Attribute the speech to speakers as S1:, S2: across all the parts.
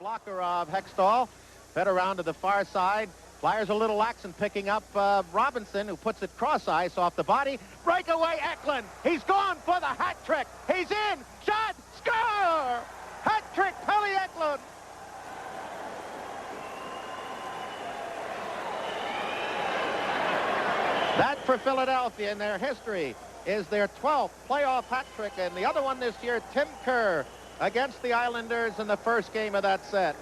S1: blocker of Hextall. Fed around to the far side. Flyers a little lax in picking up Robinson, who puts it cross ice off the body. Breakaway Eklund. He's gone for the hat trick. He's in. Shot. Score. Hat trick, Pelly Eklund. That for Philadelphia in their history is their 12th playoff hat trick, and the other one this year, Tim Kerr against the Islanders in the first game of that set.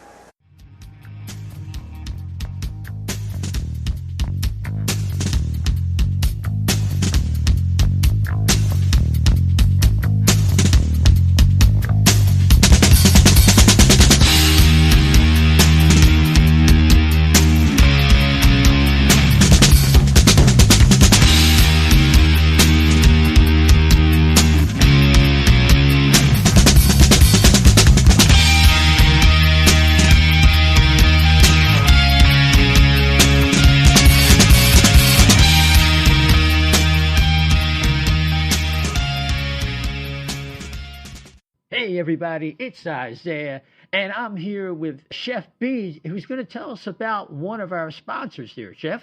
S2: Hey everybody, it's Isaiah, and I'm here with Chef B, who's going to tell us about one of our sponsors here. Chef?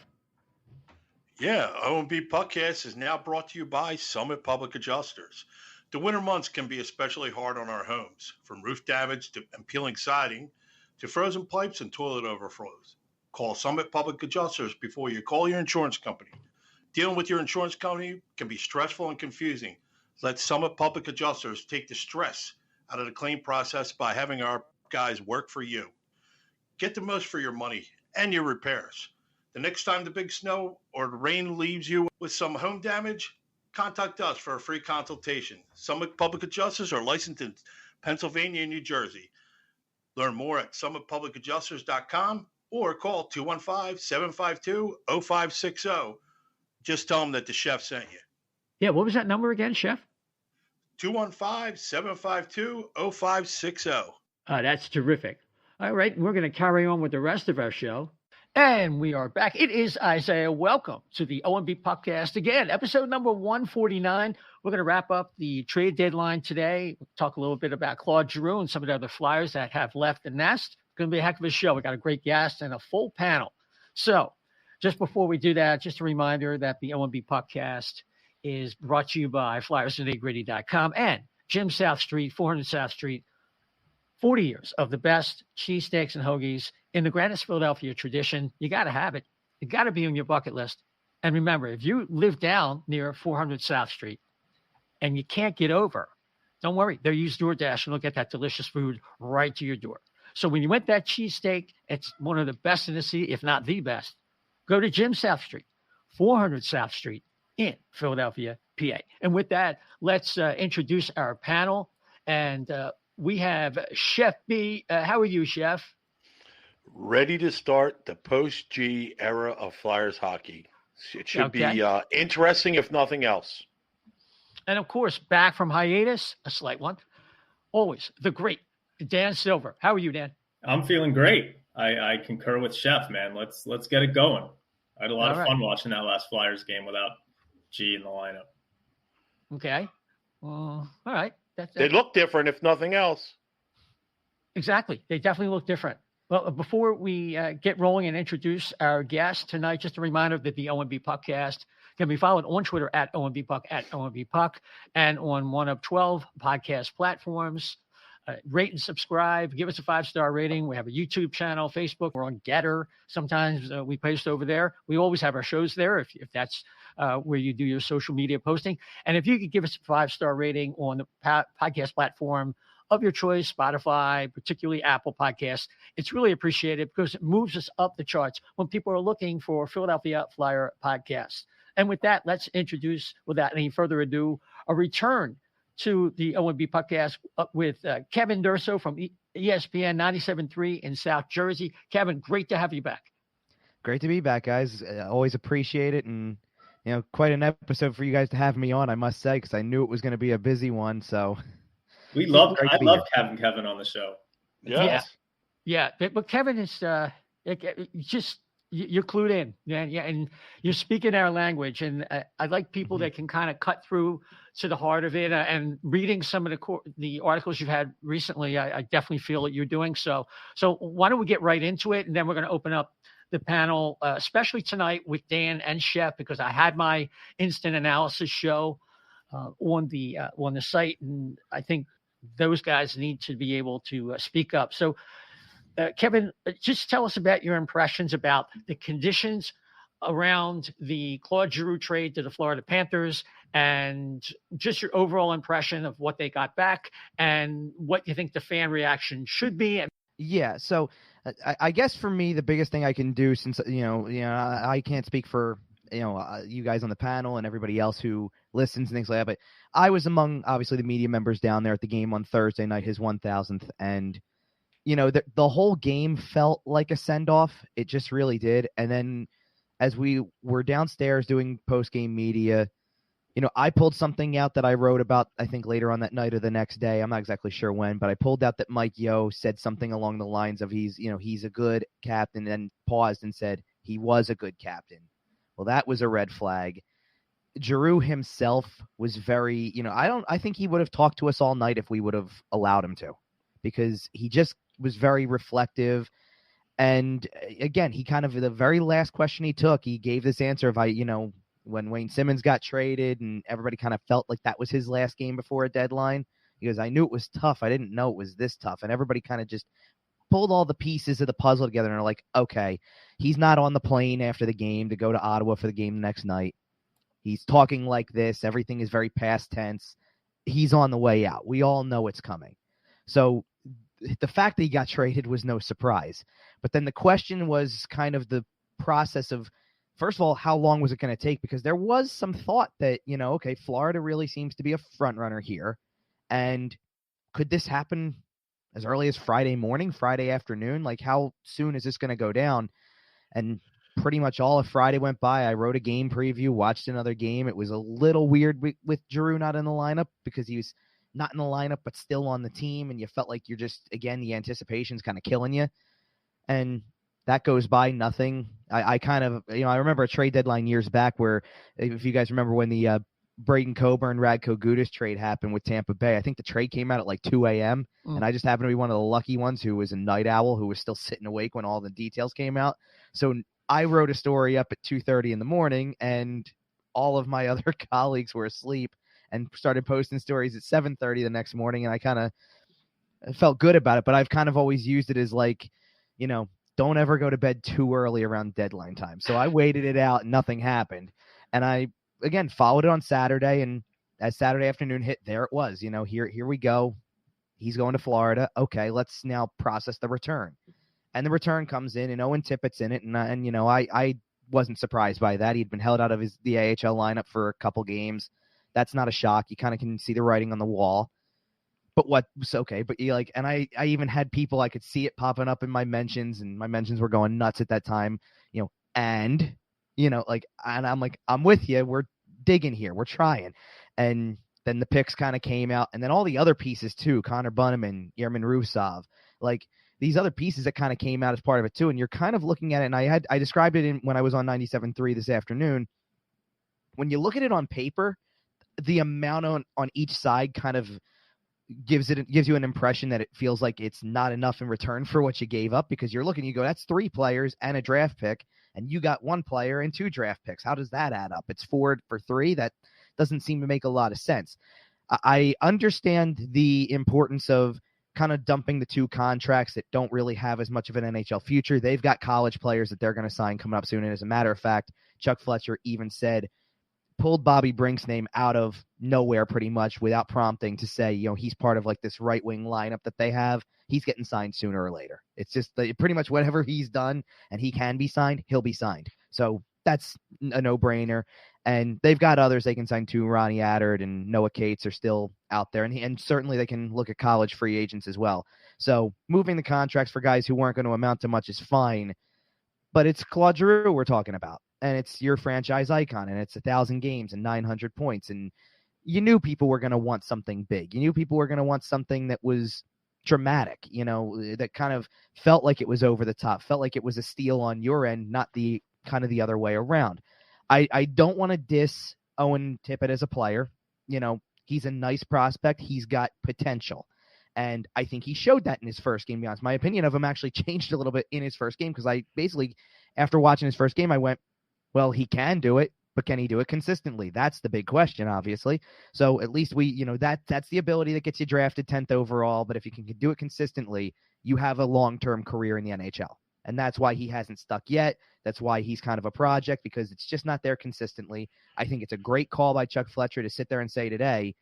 S3: Yeah, O&B Puckcast is now brought to you by Summit Public Adjusters. The winter months can be especially hard on our homes, from roof damage and peeling siding to frozen pipes and toilet overflows. Call Summit Public Adjusters before you call your insurance company. Dealing with your insurance company can be stressful and confusing. Let Summit Public Adjusters take the stress out of the claim process by having our guys work for you. Get the most for your money and your repairs. The next time the big snow or the rain leaves you with some home damage, contact us for a free consultation. Summit Public Adjusters are licensed in Pennsylvania and New Jersey. Learn more at summitpublicadjusters.com or call 215-752-0560. Just tell them that the chef sent you.
S2: Yeah, what was that number again, Chef?
S3: 215-752-0560.
S2: That's terrific. All right, we're going to carry on with the rest of our show. And we are back. It is Isaiah. Welcome to the O&B Puckcast again, episode number 149. We're going to wrap up the trade deadline today. We'll talk a little bit about Claude Giroux and some of the other Flyers that have left the nest. It's going to be a heck of a show. We got a great guest and a full panel. So just before we do that, just a reminder that the O&B Puckcast is brought to you by FlyersNittyGritty.com and Jim South Street, 400 South Street. 40 years of the best cheesesteaks and hoagies in the Greenwich, Philadelphia tradition. You got to have it. You got to be on your bucket list. And remember, if you live down near 400 South Street and you can't get over, don't worry. They'll use DoorDash and they'll get that delicious food right to your door. So when you want that cheesesteak, it's one of the best in the city, if not the best. Go to Jim South Street, 400 South Street in Philadelphia, PA. And with that, let's introduce our panel. And we have Chef B. How are you, Chef?
S3: Ready to start the post-G era of Flyers hockey. It should be interesting, if nothing else.
S2: And, of course, back from hiatus, a slight one, always the great Dan Silver. How are you, Dan?
S4: I'm feeling great. I concur with Chef, man. Let's get it going. I had a lot of fun watching that last Flyers game without G in the lineup.
S2: Okay. All right.
S3: They look different, if nothing else.
S2: Exactly. They definitely look different. Well, before we get rolling and introduce our guest tonight, just a reminder that the O&B Puckcast can be followed on Twitter at O&B Puck, at O&B Puck, and on one of 12 podcast platforms. Rate and subscribe. Give us a 5-star rating. We have a YouTube channel, Facebook. We're on Getter. Sometimes we post over there. We always have our shows there if that's where you do your social media posting. And if you could give us a 5-star rating on the podcast platform of your choice, Spotify, particularly Apple Podcasts, it's really appreciated because it moves us up the charts when people are looking for Philadelphia Flyer podcasts. And with that, let's introduce, without any further ado, a return to the O&B Puckcast with Kevin Durso from ESPN 97.3 in South Jersey. Kevin, great to have you back.
S5: Great to be back, guys. Always appreciate it. And, quite an episode for you guys to have me on, I must say, because I knew it was going to be a busy one. So
S4: I love having Kevin on the show.
S2: Yeah. But Kevin is you're clued in. Yeah, and you're speaking our language. And I like people that can kind of cut through to the heart of it. And reading some of the articles you've had recently, I definitely feel that you're doing so. So why don't we get right into it, and then we're going to open up the panel, especially tonight with Dan and Chef, because I had my instant analysis show on the site, and I think those guys need to be able to speak up. So, Kevin, just tell us about your impressions about the conditions around the Claude Giroux trade to the Florida Panthers, and just your overall impression of what they got back and what you think the fan reaction should be.
S5: Yeah, so I guess for me, the biggest thing I can do, since I can't speak for you guys on the panel and everybody else who listens and things like that, but I was among obviously the media members down there at the game on Thursday night, his 1000th, and the whole game felt like a send-off. It just really did. And then as we were downstairs doing post-game media, I pulled something out that I wrote about, I think, later on that night or the next day. I'm not exactly sure when, but I pulled out that Mike Yeo said something along the lines of he's a good captain, and paused and said he was a good captain. Well, that was a red flag. Giroux himself was very, I think he would have talked to us all night if we would have allowed him to, because he just was very reflective. And again, he kind of, the very last question he took, he gave this answer of, when Wayne Simmons got traded and everybody kind of felt like that was his last game before a deadline. He goes, I knew it was tough. I didn't know it was this tough. And everybody kind of just pulled all the pieces of the puzzle together and are like, okay, he's not on the plane after the game to go to Ottawa for the game the next night. He's talking like this. Everything is very past tense. He's on the way out. We all know it's coming. So the fact that he got traded was no surprise. But then the question was kind of the process of, first of all, how long was it going to take? Because there was some thought that, okay, Florida really seems to be a front runner here. And could this happen as early as Friday morning, Friday afternoon? Like, how soon is this going to go down? And pretty much all of Friday went by. I wrote a game preview, watched another game. It was a little weird with Giroux not in the lineup, because he was not in the lineup but still on the team, and you felt like you're just, again, the anticipation's kind of killing you. And that goes by, nothing. I kind of, I remember a trade deadline years back where, if you guys remember when the Braden Coburn, Radko Gudas trade happened with Tampa Bay, I think the trade came out at like 2 a.m. And I just happened to be one of the lucky ones who was a night owl who was still sitting awake when all the details came out. So I wrote a story up at 2:30 in the morning, and all of my other colleagues were asleep and started posting stories at 7:30 the next morning. And I kind of felt good about it, but I've kind of always used it as like, don't ever go to bed too early around deadline time. So I waited it out and nothing happened. And I, again, followed it on Saturday, and as Saturday afternoon hit, there it was. Here we go. He's going to Florida. Okay, let's now process the return. And the return comes in, and Owen Tippett's in it. And I wasn't surprised by that. He'd been held out of the AHL lineup for a couple games. That's not a shock. You kind of can see the writing on the wall. But what's okay? But and I even had people, I could see it popping up in my mentions, and my mentions were going nuts at that time. And I'm like, I'm with you. We're digging here. We're trying. And then the picks kind of came out, and then all the other pieces too. Connor Bunneman, Yerman Rusov, like these other pieces that kind of came out as part of it too. And you're kind of looking at it, and I described it when I was on 97.3 this afternoon. When you look at it on paper, the amount on each side kind of gives you an impression that it feels like it's not enough in return for what you gave up, because you're looking, you go, that's 3 players and a draft pick, and you got 1 player and 2 draft picks. How does that add up? It's 4 for 3. That doesn't seem to make a lot of sense. I understand the importance of kind of dumping the 2 contracts that don't really have as much of an NHL future. They've got college players that they're going to sign coming up soon. And as a matter of fact, Chuck Fletcher even said, pulled Bobby Brink's name out of nowhere pretty much without prompting to say, he's part of like this right wing lineup that they have. He's getting signed sooner or later. It's just pretty much whatever he's done and he can be signed, he'll be signed. So that's a no brainer. And they've got others they can sign too. Ronnie Attard and Noah Cates are still out there. And certainly they can look at college free agents as well. So moving the contracts for guys who weren't going to amount to much is fine. But it's Claude Giroux we're talking about. And it's your franchise icon, and it's 1,000 games and 900 points. And you knew people were going to want something big. You knew people were going to want something that was dramatic, that kind of felt like it was over the top, felt like it was a steal on your end, not the kind of the other way around. I don't want to diss Owen Tippett as a player. He's a nice prospect. He's got potential. And I think he showed that in his first game, to be honest. My opinion of him actually changed a little bit in his first game because I basically, after watching his first game, I went, well, he can do it, but can he do it consistently? That's the big question, obviously. So at least that's the ability that gets you drafted 10th overall. But if you can do it consistently, you have a long-term career in the NHL. And that's why he hasn't stuck yet. That's why he's kind of a project, because it's just not there consistently. I think it's a great call by Chuck Fletcher to sit there and say today,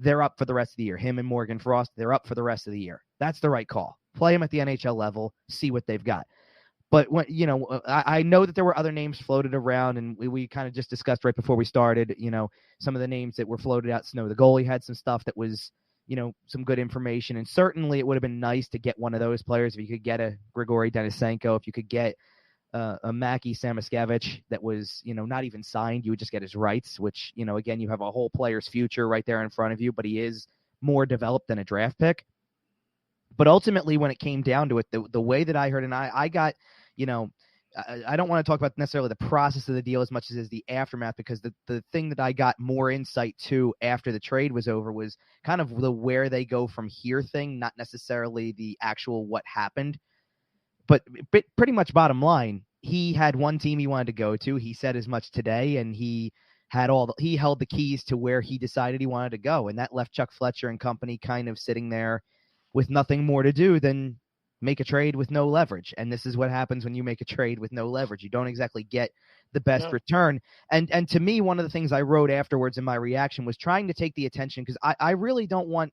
S5: they're up for the rest of the year. Him and Morgan Frost, they're up for the rest of the year. That's the right call. Play them at the NHL level, see what they've got. But when I know that there were other names floated around, and we kind of just discussed right before we started, some of the names that were floated out. Snow, the goalie, had some stuff that was, some good information. And certainly it would have been nice to get one of those players. If you could get a Grigory Denisenko, if you could get a Mackie Samoskevich that was, not even signed, you would just get his rights, which, again, you have a whole player's future right there in front of you, but he is more developed than a draft pick. But ultimately, when it came down to it, the way that I heard, and I got, I don't want to talk about necessarily the process of the deal as much as the aftermath, because the thing that I got more insight to after the trade was over was kind of the where they go from here thing, not necessarily the actual what happened. But pretty much bottom line, he had one team he wanted to go to. He said as much today, and he held the keys to where he decided he wanted to go. And that left Chuck Fletcher and company kind of sitting there with nothing more to do than make a trade with no leverage. And this is what happens when you make a trade with no leverage. You don't exactly get the best return. And to me, one of the things I wrote afterwards in my reaction was trying to take the attention, because I really don't want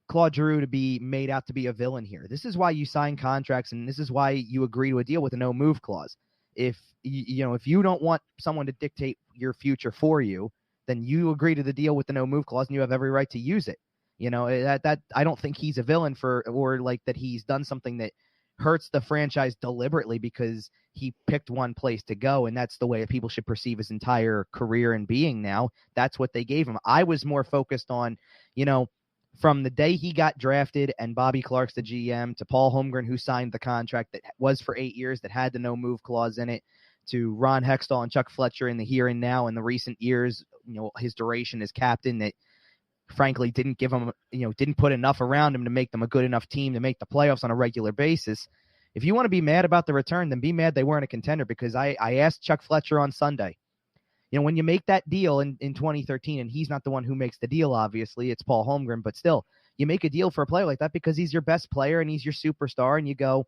S5: Claude Giroux to be made out to be a villain here. This is why you sign contracts, and this is why you agree to a deal with a no-move clause. If you don't want someone to dictate your future for you, then you agree to the deal with the no-move clause, and you have every right to use it. That I don't think he's a villain or like that he's done something that hurts the franchise deliberately because he picked one place to go, and that's the way people should perceive his entire career and being now. That's what they gave him. I was more focused on, from the day he got drafted and Bobby Clark's the GM, to Paul Holmgren, who signed the contract that was for 8 years, that had the no-move clause in it, to Ron Hextall and Chuck Fletcher in the here and now in the recent years, his duration as captain that frankly didn't give him, didn't put enough around him to make them a good enough team to make the playoffs on a regular basis. If you want to be mad about the return, then be mad they weren't a contender, because I asked Chuck Fletcher on Sunday, when you make that deal in 2013, and he's not the one who makes the deal, obviously, it's Paul Holmgren, but still, you make a deal for a player like that because he's your best player and he's your superstar, and you go,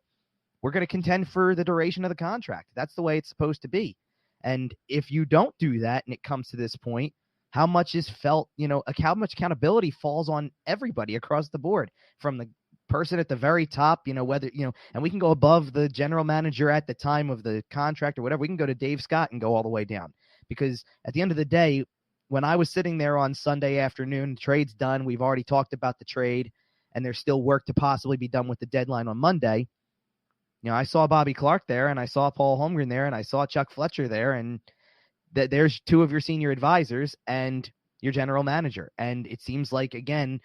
S5: we're going to contend for the duration of the contract. That's the way it's supposed to be. And if you don't do that and it comes to this point, how much is felt, how much accountability falls on everybody across the board, from the person at the very top, whether, and we can go above the general manager at the time of the contract or whatever. We can go to Dave Scott and go all the way down. Because at the end of the day, when I was sitting there on Sunday afternoon, the trade's done. We've already talked about the trade, and there's still work to possibly be done with the deadline on Monday. I saw Bobby Clark there, and I saw Paul Holmgren there, and I saw Chuck Fletcher there, and there's two of your senior advisors and your general manager. And it seems like, again,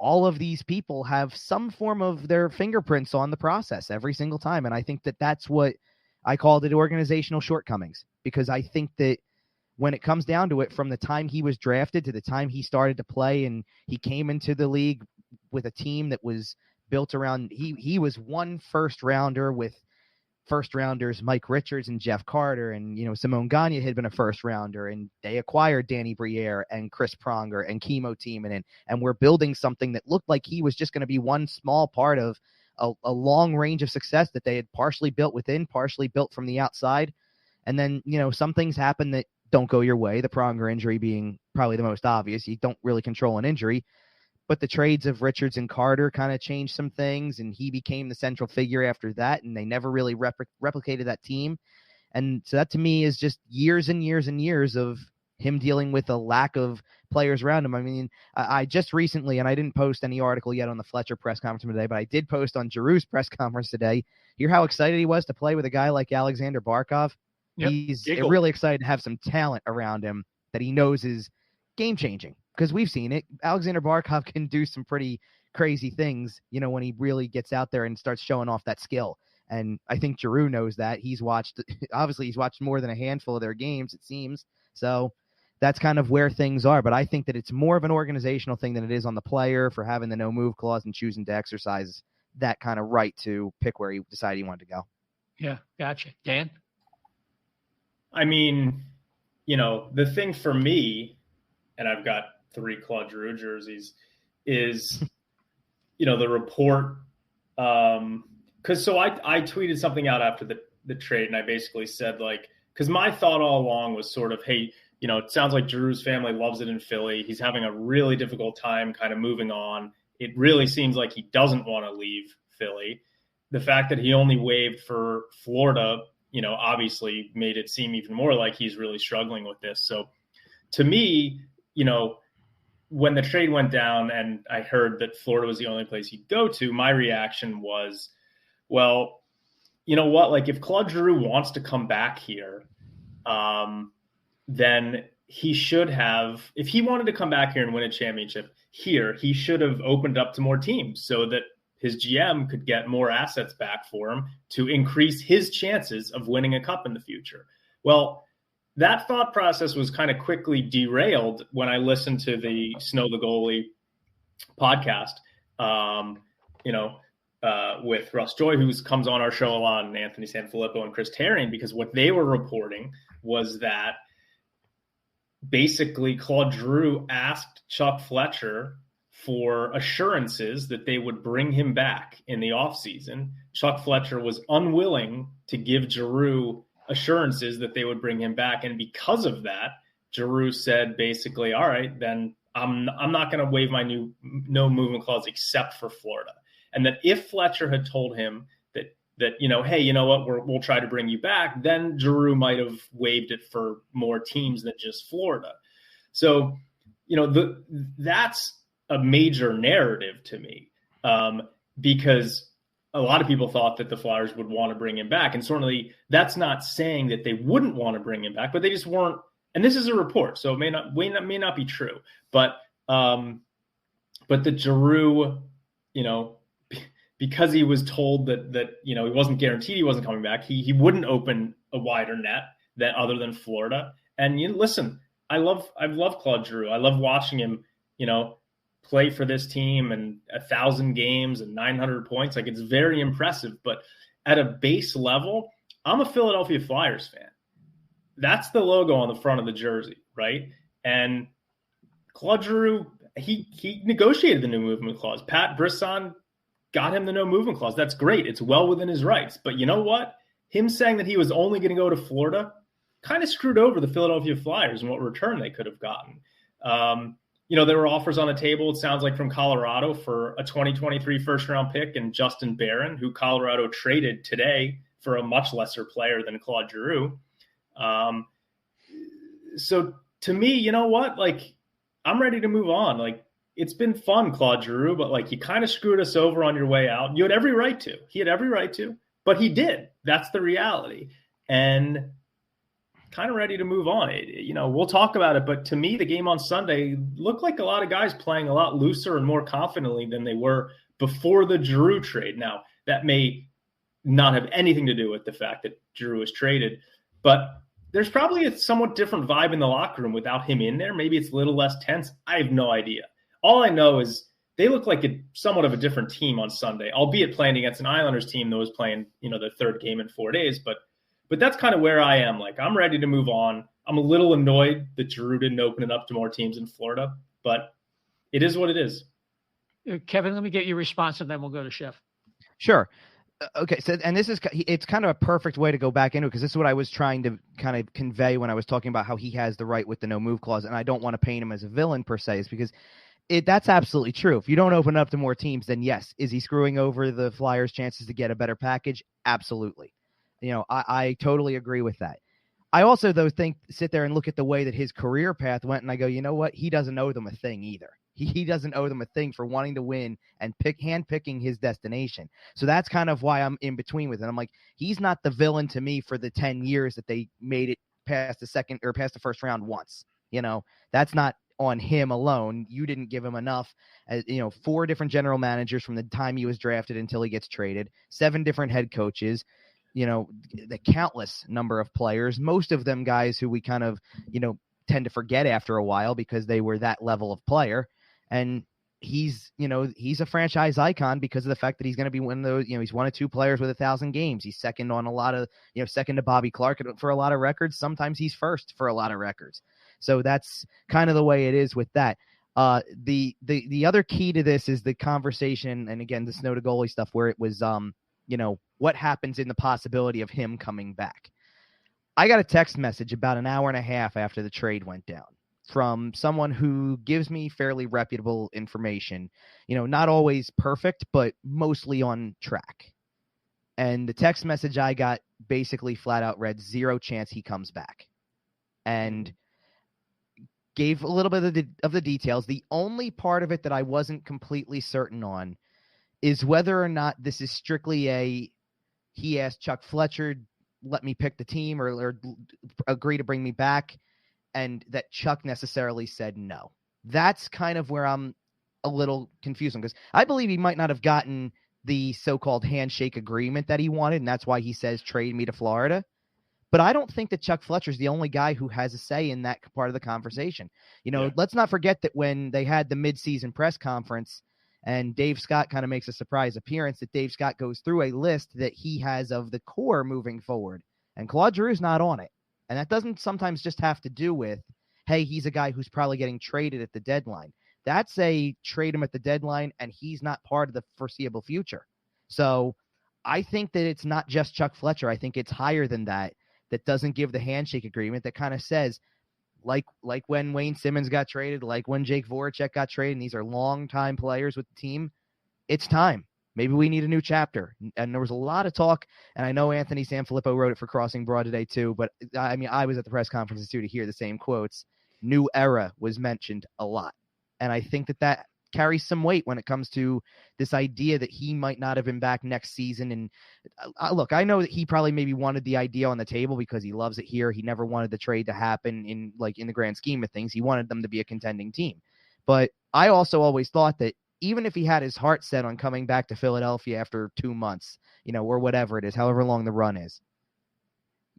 S5: all of these people have some form of their fingerprints on the process every single time. And I think that that's what I called it, organizational shortcomings, because I think that when it comes down to it, from the time he was drafted to the time he started to play, and he came into the league with a team that was built around, he was one first rounder with first rounders Mike Richards and Jeff Carter, and Simone Gagne had been a first rounder, and they acquired Danny Briere and Chris Pronger and Chemo Timonen, and we're building something that looked like he was just going to be one small part of a long range of success that they had partially built within, partially built from the outside. And then some things happen that don't go your way, the Pronger injury being probably the most obvious. You don't really control an injury, but the trades of Richards and Carter kind of changed some things, and he became the central figure after that, and they never really replicated that team. And so that to me is just years and years and years of him dealing with a lack of players around him. I mean, I just recently, and I didn't post any article yet on the Fletcher press conference today, but I did post on Giroux's press conference today. Hear how excited he was to play with a guy like Alexander Barkov? Yep. He's really excited to have some talent around him that he knows is game-changing, because we've seen it. Alexander Barkov can do some pretty crazy things, when he really gets out there and starts showing off that skill. And I think Giroux knows that. Obviously he's watched more than a handful of their games, it seems. So that's kind of where things are. But I think that it's more of an organizational thing than it is on the player for having the no move clause and choosing to exercise that kind of right to pick where he decided he wanted to go.
S2: Yeah, gotcha. Dan?
S4: I mean, the thing for me, and I've got 3 Claude Giroux jerseys, is, the report. Because I tweeted something out after the trade, and I basically said, because my thought all along was sort of, hey, it sounds like Giroux's family loves it in Philly. He's having a really difficult time kind of moving on. It really seems like he doesn't want to leave Philly. The fact that he only waived for Florida, obviously made it seem even more like he's really struggling with this. So to me, when the trade went down and I heard that Florida was the only place he'd go to, my reaction was, well, you know what? If Claude Giroux wants to come back here, then he should have, if he wanted to come back here and win a championship here, he should have opened up to more teams so that his GM could get more assets back for him to increase his chances of winning a cup in the future. Well, that thought process was kind of quickly derailed when I listened to the Snow the Goalie podcast, with Russ Joy, who comes on our show a lot, and Anthony Sanfilippo and Chris Tarian, because what they were reporting was that basically Claude Giroux asked Chuck Fletcher for assurances that they would bring him back in the offseason. Chuck Fletcher was unwilling to give Giroux assurances that they would bring him back. And because of that, Giroux said basically, all right, then I'm not going to waive my no movement clause except for Florida. And that if Fletcher had told him that hey, you know what, we'll try to bring you back, then Giroux might have waived it for more teams than just Florida. So, that's a major narrative to me, because a lot of people thought that the Flyers would want to bring him back. And certainly that's not saying that they wouldn't want to bring him back, but they just weren't. And this is a report, so it may not be true. But the Giroux, because he was told that he wasn't guaranteed he wasn't coming back, he wouldn't open a wider net other than Florida. And listen, I've loved Claude Giroux. I love watching him, play for this team and 1,000 games and 900 points. It's very impressive. But at a base level, I'm a Philadelphia Flyers fan. That's the logo on the front of the jersey, right? And Claude Giroux, he negotiated the no movement clause. Pat Brisson got him the no movement clause. That's great. It's well within his rights. But you know what? Him saying that he was only going to go to Florida kind of screwed over the Philadelphia Flyers and what return they could have gotten. There were offers on the table, it sounds like, from Colorado for a 2023 first-round pick and Justin Barron, who Colorado traded today for a much lesser player than Claude Giroux. So to me, you know what? I'm ready to move on. It's been fun, Claude Giroux, but you kind of screwed us over on your way out. You had every right to. He had every right to, but he did. That's the reality. And kind of ready to move on. We'll talk about it, but to me, the game on Sunday looked like a lot of guys playing a lot looser and more confidently than they were before the Giroux trade. Now, that may not have anything to do with the fact that Giroux was traded, but there's probably a somewhat different vibe in the locker room without him in there. Maybe it's a little less tense. I have no idea. All I know is they look like somewhat of a different team on Sunday, albeit playing against an Islanders team that was playing, the third game in 4 days. But that's kind of where I am. I'm ready to move on. I'm a little annoyed that Giroux didn't open it up to more teams in Florida, but it is what it is.
S2: Kevin, let me get your response, and then we'll go to Chef.
S5: Sure. Okay, so and it's kind of a perfect way to go back into it, because this is what I was trying to kind of convey when I was talking about how he has the right with the no move clause, and I don't want to paint him as a villain per se, is because that's absolutely true. If you don't open up to more teams, then yes, is he screwing over the Flyers' chances to get a better package? Absolutely. I totally agree with that. I also, though, sit there and look at the way that his career path went, and I go, you know what? He doesn't owe them a thing either. He doesn't owe them a thing for wanting to win and handpicking his destination. So that's kind of why I'm in between with it. I'm like, he's not the villain to me for the 10 years that they made it past the first round once. That's not on him alone. You didn't give him enough. 4 different general managers from the time he was drafted until he gets traded, 7 different head coaches, the countless number of players, most of them guys who we kind of, tend to forget after a while because they were that level of player. And he's a franchise icon because of the fact that he's going to be one of those, he's one of 2 players with 1,000 games. He's second on a lot of, second to Bobby Clark for a lot of records. Sometimes he's first for a lot of records. So that's kind of the way it is with that. The other key to this is the conversation. And again, the snow to goalie stuff where it was, what happens in the possibility of him coming back. I got a text message about an hour and a half after the trade went down from someone who gives me fairly reputable information, not always perfect, but mostly on track. And the text message I got basically flat out read 0 chance he comes back, and gave a little bit of the details. The only part of it that I wasn't completely certain on is whether or not this is strictly he asked Chuck Fletcher, let me pick the team or agree to bring me back, and that Chuck necessarily said no. That's kind of where I'm a little confused because I believe he might not have gotten the so-called handshake agreement that he wanted, and that's why he says trade me to Florida. But I don't think that Chuck Fletcher's the only guy who has a say in that part of the conversation. Let's not forget that when they had the midseason press conference and Dave Scott kind of makes a surprise appearance, that Dave Scott goes through a list that he has of the core moving forward, and Claude Giroux's not on it. And that doesn't sometimes just have to do with, hey, he's a guy who's probably getting traded at the deadline. That's a trade him at the deadline, and he's not part of the foreseeable future. So I think that it's not just Chuck Fletcher. I think it's higher than that doesn't give the handshake agreement, that kind of says, like when Wayne Simmons got traded, like when Jake Voracek got traded, and these are longtime players with the team, it's time. Maybe we need a new chapter. And there was a lot of talk, and I know Anthony Sanfilippo wrote it for Crossing Broad today too, but I mean, I was at the press conferences too to hear the same quotes. New era was mentioned a lot. And I think that carries some weight when it comes to this idea that he might not have been back next season. And look, I know that he probably maybe wanted the idea on the table because he loves it here. He never wanted the trade to happen in the grand scheme of things. He wanted them to be a contending team. But I also always thought that even if he had his heart set on coming back to Philadelphia after 2 months, or whatever it is, however long the run is,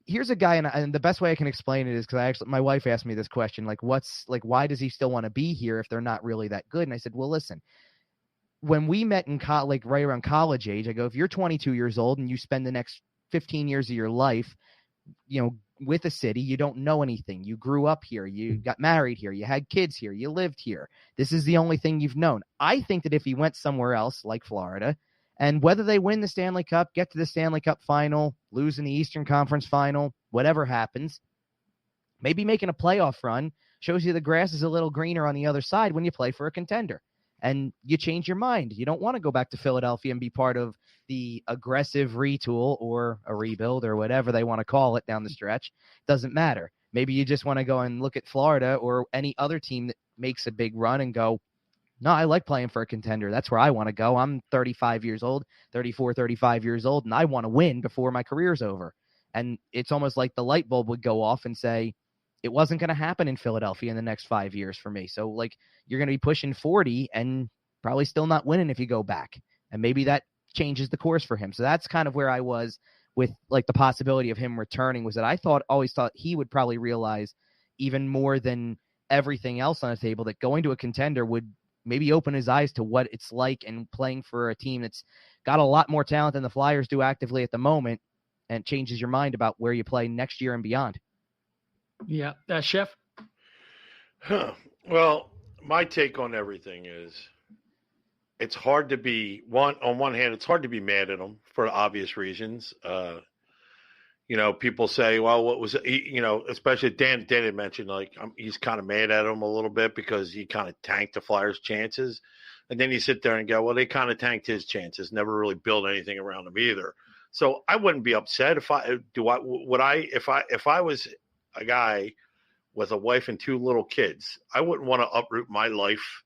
S5: here's a guy, and the best way I can explain it is because my wife asked me this question, why does he still want to be here if they're not really that good? And I said, well, listen, when we met in right around college age, I go, if you're 22 years old and you spend the next 15 years of your life, with a city, you don't know anything. You grew up here. You got married here. You had kids here. You lived here. This is the only thing you've known. I think that if he went somewhere else like Florida, and whether they win the Stanley Cup, get to the Stanley Cup final, lose in the Eastern Conference final, whatever happens, maybe making a playoff run shows you the grass is a little greener on the other side when you play for a contender. And you change your mind. You don't want to go back to Philadelphia and be part of the aggressive retool or a rebuild or whatever they want to call it down the stretch. Doesn't matter. Maybe you just want to go and look at Florida or any other team that makes a big run and go, no, I like playing for a contender. That's where I want to go. I'm 35 years old, 35 years old, and I want to win before my career's over. And it's almost like the light bulb would go off and say, it wasn't going to happen in Philadelphia in the next 5 years for me. So, you're going to be pushing 40 and probably still not winning if you go back. And maybe that changes the course for him. So that's kind of where I was with, the possibility of him returning, was that I always thought he would probably realize, even more than everything else on the table, that going to a contender would maybe open his eyes to what it's like and playing for a team that's got a lot more talent than the Flyers do actively at the moment, and changes your mind about where you play next year and beyond.
S2: Yeah. Chef?
S3: Well, my take on everything is it's hard to be on one hand, it's hard to be mad at him for obvious reasons. People say, well, what was, especially Dan had mentioned, he's kind of mad at him a little bit because he kind of tanked the Flyers' chances. And then you sit there and go, well, they kind of tanked his chances, never really built anything around him either. So I wouldn't be upset if I was a guy with a wife and 2 little kids. I wouldn't want to uproot my life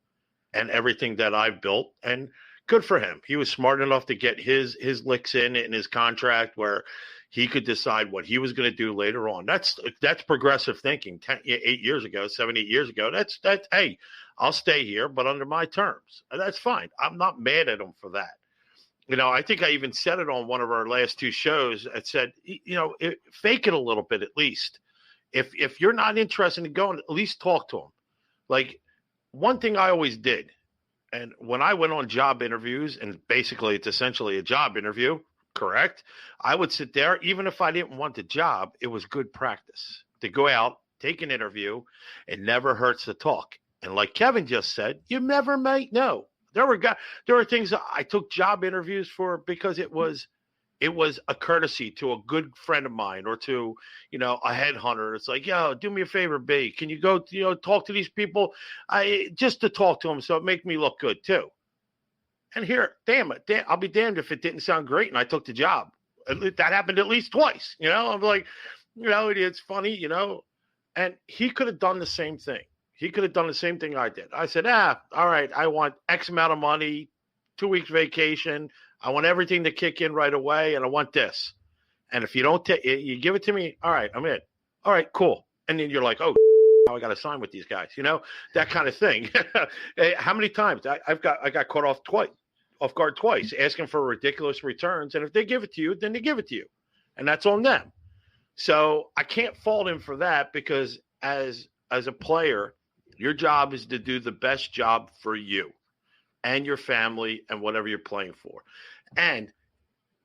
S3: and everything that I've built. And good for him. He was smart enough to get his licks in his contract where he could decide what he was going to do later on. That's progressive thinking. 8 years ago, 7, 8 years ago, that's hey, I'll stay here, but under my terms. That's fine. I'm not mad at him for that. I think I even said it on one of our last 2 shows. I said, fake it a little bit at least. If you're not interested in going, at least talk to him. Like, one thing I always did, and when I went on job interviews, and basically it's essentially a job interview, correct? I would sit there, even if I didn't want the job, it was good practice to go out, take an interview. It never hurts to talk. And like Kevin just said, you never might know. There were things that I took job interviews for because it was a courtesy to a good friend of mine or to, a headhunter. It's like, yo, do me a favor, B. Can you go, talk to these people? Just to talk to them, so it make me look good too. And here, I'll be damned if it didn't sound great and I took the job. That happened at least twice. I'm like, it's funny, and he could have done the same thing. He could have done the same thing I did. I said, all right, I want X amount of money, 2 weeks vacation. I want everything to kick in right away, and I want this. And if you don't you give it to me, all right, I'm in. All right, cool. And then you're like, oh, now I got to sign with these guys, that kind of thing. How many times I got caught off guard twice, asking for ridiculous returns. And if they give it to you, then they give it to you. And that's on them. So I can't fault him for that, because as a player, your job is to do the best job for you and your family and whatever you're playing for. And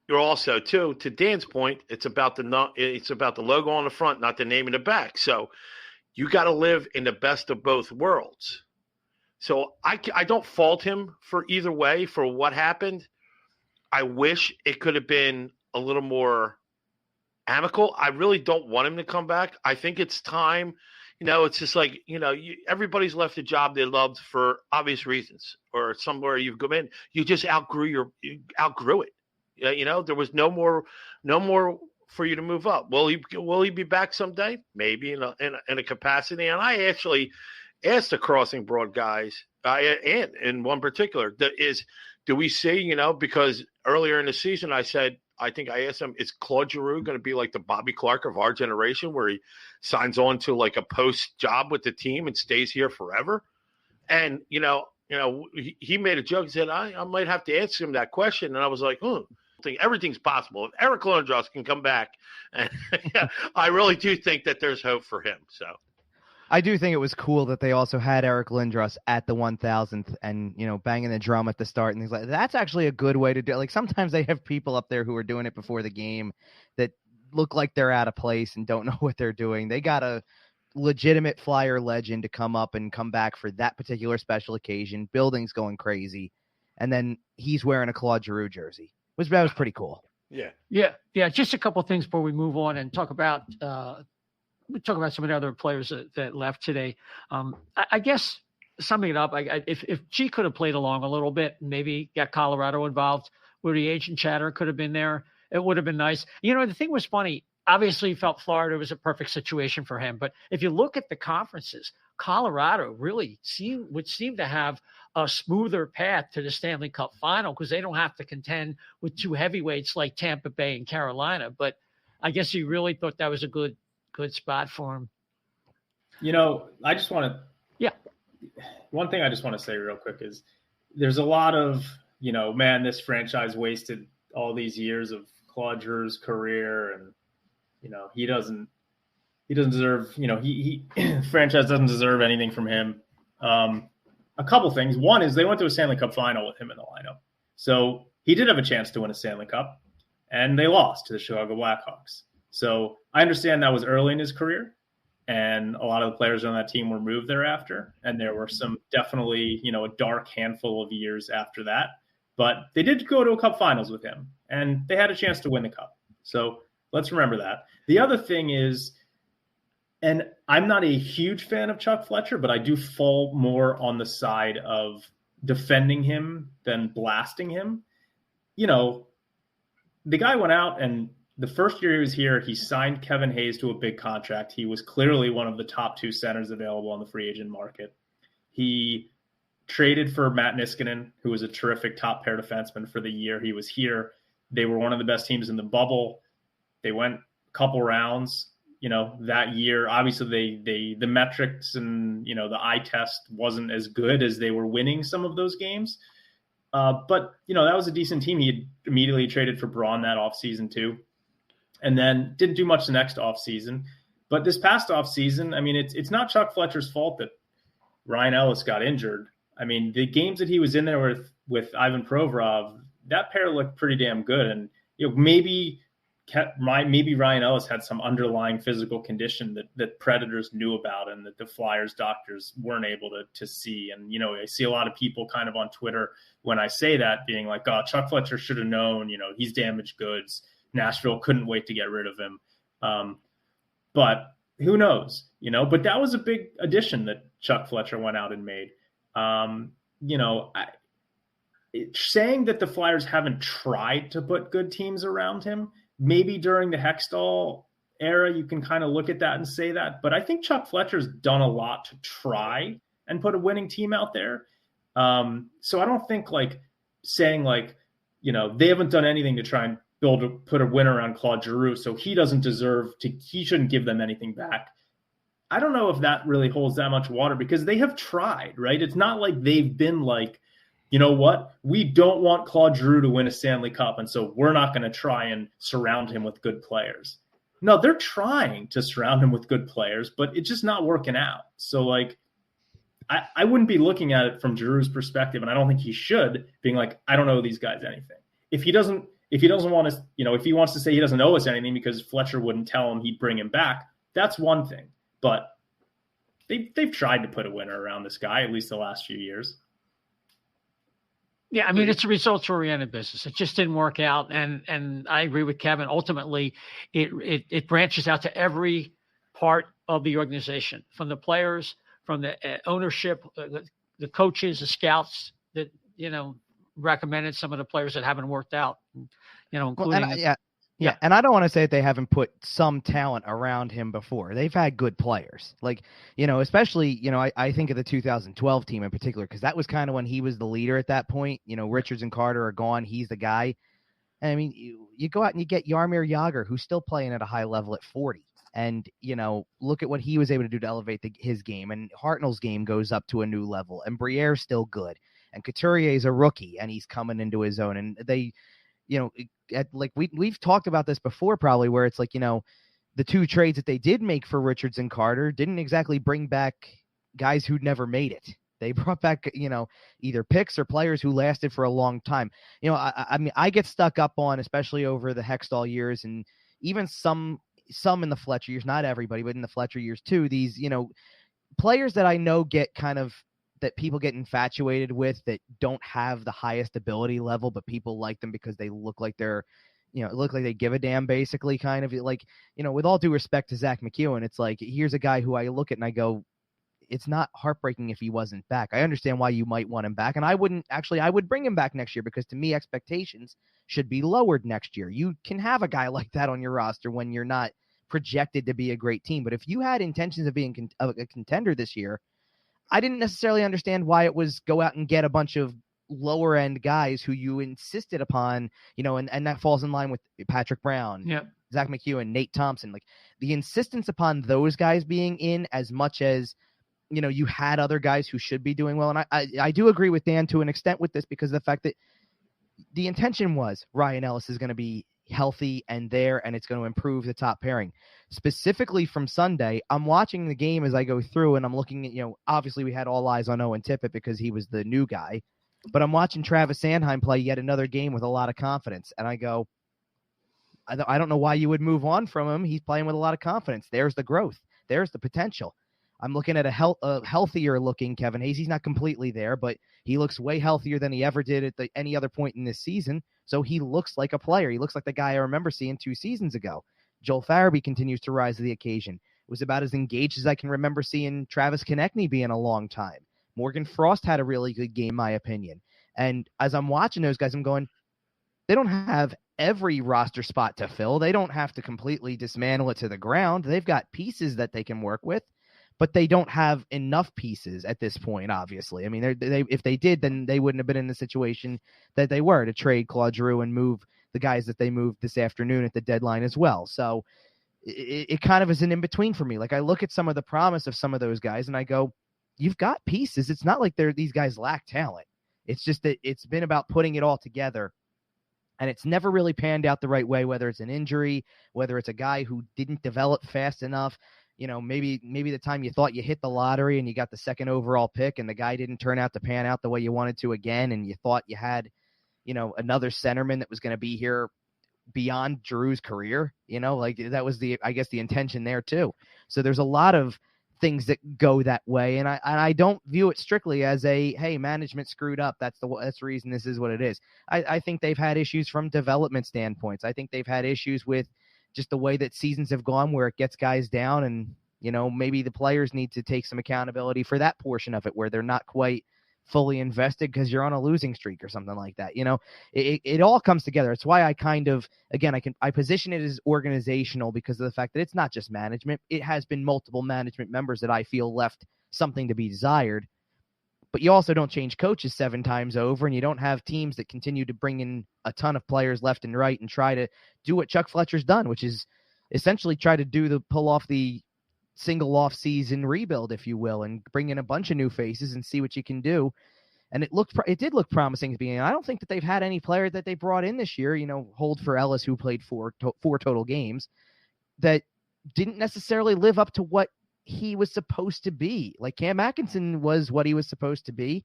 S3: you're also, too, to Dan's point, it's about the logo on the front, not the name in the back. So you got to live in the best of both worlds. So I don't fault him for either way for what happened. I wish it could have been a little more amicable. I really don't want him to come back. I think it's time. It's just like, everybody's left a job they loved for obvious reasons, or somewhere you've come in, you just outgrew it. There was no more for you to move up. Will he be back someday? Maybe in a capacity. And I actually asked the Crossing Broad guys, and in one particular, do we see, because earlier in the season I think I asked him, is Claude Giroux going to be like the Bobby Clark of our generation, where he signs on to like a post job with the team and stays here forever? And, he made a joke and said, I might have to answer him that question. And I was like, I think everything's possible. If Eric Lindros can come back, and I really do think that there's hope for him. So
S5: I do think it was cool that they also had Eric Lindros at the 1000th and, banging the drum at the start and things like that. That's actually a good way to do it. Like, sometimes they have people up there who are doing it before the game that look like they're out of place and don't know what they're doing. They got a legitimate Flyer legend to come up and come back for that particular special occasion. Building's going crazy. And then he's wearing a Claude Giroux jersey. That was pretty cool.
S2: Yeah. Just a couple of things before we move on and talk about some of the other players that left today. I guess summing it up, if G could have played along a little bit, maybe got Colorado involved, where the agent chatter could have been there, it would have been nice. The thing was funny. Obviously, he felt Florida was a perfect situation for him. But if you look at the conferences, Colorado really would seem to have a smoother path to the Stanley Cup final, because they don't have to contend with 2 heavyweights like Tampa Bay and Carolina. But I guess he really thought that was a good spot for him.
S4: I just want to, one thing I just want to say real quick is there's a lot of, man, this franchise wasted all these years of Claude Giroux's career, and, he doesn't deserve, he franchise doesn't deserve anything from him. A couple things. One is they went to a Stanley Cup final with him in the lineup. So he did have a chance to win a Stanley Cup, and they lost to the Chicago Blackhawks. So I understand that was early in his career, and a lot of the players on that team were moved thereafter. And there were some definitely, a dark handful of years after that. But they did go to a cup finals with him, and they had a chance to win the cup. So let's remember that. The other thing is, and I'm not a huge fan of Chuck Fletcher, but I do fall more on the side of defending him than blasting him. The guy went out, and the first year he was here, he signed Kevin Hayes to a big contract. He was clearly one of the top 2 centers available on the free agent market. He traded for Matt Niskanen, who was a terrific top pair defenseman for the year he was here. They were one of the best teams in the bubble. They went a couple rounds, that year. Obviously, the metrics and, the eye test wasn't as good as they were winning some of those games. But, that was a decent team. He had immediately traded for Braun that offseason too. And then didn't do much the next offseason. But this past offseason, I mean, it's not Chuck Fletcher's fault that Ryan Ellis got injured. I mean, the games that he was in there with Ivan Provorov, that pair looked pretty damn good. And, maybe Ryan Ellis had some underlying physical condition that Predators knew about and that the Flyers doctors weren't able to see. And, I see a lot of people kind of on Twitter when I say that being like, oh, Chuck Fletcher should have known, he's damaged goods. Nashville couldn't wait to get rid of him. But who knows, but that was a big addition that Chuck Fletcher went out and made. Saying that the Flyers haven't tried to put good teams around him, maybe during the Hextall era, you can kind of look at that and say that. But I think Chuck Fletcher's done a lot to try and put a winning team out there. So I don't think saying they haven't done anything to try and put a winner around Claude Giroux, so he shouldn't give them anything back. I don't know if that really holds that much water because they have tried, right? It's not like they've been like, you know what? We don't want Claude Giroux to win a Stanley Cup, and so we're not going to try and surround him with good players. No, they're trying to surround him with good players, but it's just not working out. So, I wouldn't be looking at it from Giroux's perspective, and I don't think he should, being like, I don't owe these guys anything. If he doesn't want to, if he wants to say he doesn't owe us anything because Fletcher wouldn't tell him he'd bring him back, that's one thing. But they've tried to put a winner around this guy, at least the last few years.
S2: Yeah, I mean, it's a results-oriented business. It just didn't work out, and I agree with Kevin. Ultimately, it branches out to every part of the organization, from the players, from the ownership, the coaches, the scouts that recommended some of the players that haven't worked out. Including
S5: Yeah, and I don't want to say that they haven't put some talent around him before. They've had good players. Especially, I think of the 2012 team in particular, because that was kind of when he was the leader at that point. Richards and Carter are gone. He's the guy. And I mean, you go out and you get Jaromir Jagr, who's still playing at a high level at 40. And, look at what he was able to do to elevate his game. And Hartnell's game goes up to a new level. And Briere's still good. And Couturier's a rookie, and he's coming into his own. And they, we've talked about this before probably, where it's the two trades that they did make for Richards and Carter didn't exactly bring back guys who'd never made it. They brought back, either picks or players who lasted for a long time. I mean, I get stuck up on, especially over the Hextall years and even some in the Fletcher years, not everybody, but in the Fletcher years too, these, players that I know get that people get infatuated with that don't have the highest ability level, but people like them because they look like they're, look like they give a damn, basically, kind of with all due respect to Zach McEwen, it's here's a guy who I look at and I go, it's not heartbreaking if he wasn't back. I understand why you might want him back. And I would bring him back next year because to me, expectations should be lowered next year. You can have a guy like that on your roster when you're not projected to be a great team. But if you had intentions of being a contender this year, I didn't necessarily understand why it was go out and get a bunch of lower end guys who you insisted upon, and that falls in line with Patrick Braun, Zach McEwen, Nate Thompson, the insistence upon those guys being in as much as, you had other guys who should be doing well. And I do agree with Dan to an extent with this because of the fact that the intention was Ryan Ellis is going to be healthy and there, and it's going to improve the top pairing. Specifically from Sunday, I'm watching the game as I go through, and I'm looking at, obviously we had all eyes on Owen Tippett because he was the new guy, but I'm watching Travis Sanheim play yet another game with a lot of confidence, and I go, I don't know why you would move on from him. He's playing with a lot of confidence. There's the growth. There's the potential. I'm looking at a healthier looking Kevin Hayes. He's not completely there, but he looks way healthier than he ever did at any other point in this season. So he looks like a player. He looks like the guy I remember seeing 2 seasons ago. Joel Farabee continues to rise to the occasion. It was about as engaged as I can remember seeing Travis Konechny be in a long time. Morgan Frost had a really good game, in my opinion. And as I'm watching those guys, I'm going, they don't have every roster spot to fill. They don't have to completely dismantle it to the ground. They've got pieces that they can work with, but they don't have enough pieces at this point, obviously. I mean, if they did, then they wouldn't have been in the situation that they were to trade Claude Giroux and move the guys that they moved this afternoon at the deadline as well. So it kind of is an in-between for me. Like, I look at some of the promise of some of those guys and I go, you've got pieces. It's not like these guys lack talent. It's just that it's been about putting it all together. And it's never really panned out the right way, whether it's an injury, whether it's a guy who didn't develop fast enough. Maybe the time you thought you hit the lottery and you got the second overall pick and the guy didn't turn out to pan out the way you wanted to again. And you thought you had, another centerman that was going to be here beyond Giroux's career, like that was the intention there too. So there's a lot of things that go that way. And I don't view it strictly as hey, management screwed up. That's the reason this is what it is. I think they've had issues from development standpoints. I think they've had issues with just the way that seasons have gone where it gets guys down and, maybe the players need to take some accountability for that portion of it where they're not quite fully invested because you're on a losing streak or something like that. It all comes together. It's why I kind of, again, I position it as organizational because of the fact that it's not just management. It has been multiple management members that I feel left something to be desired, but you also don't change coaches 7 times over, and you don't have teams that continue to bring in a ton of players left and right and try to do what Chuck Fletcher's done, which is essentially try to pull off the single off season rebuild, if you will, and bring in a bunch of new faces and see what you can do. And it did look promising at the beginning. I don't think that they've had any player that they brought in this year, hold for Ellis, who played four total games, that didn't necessarily live up to what he was supposed to be. Like Cam Atkinson was what he was supposed to be.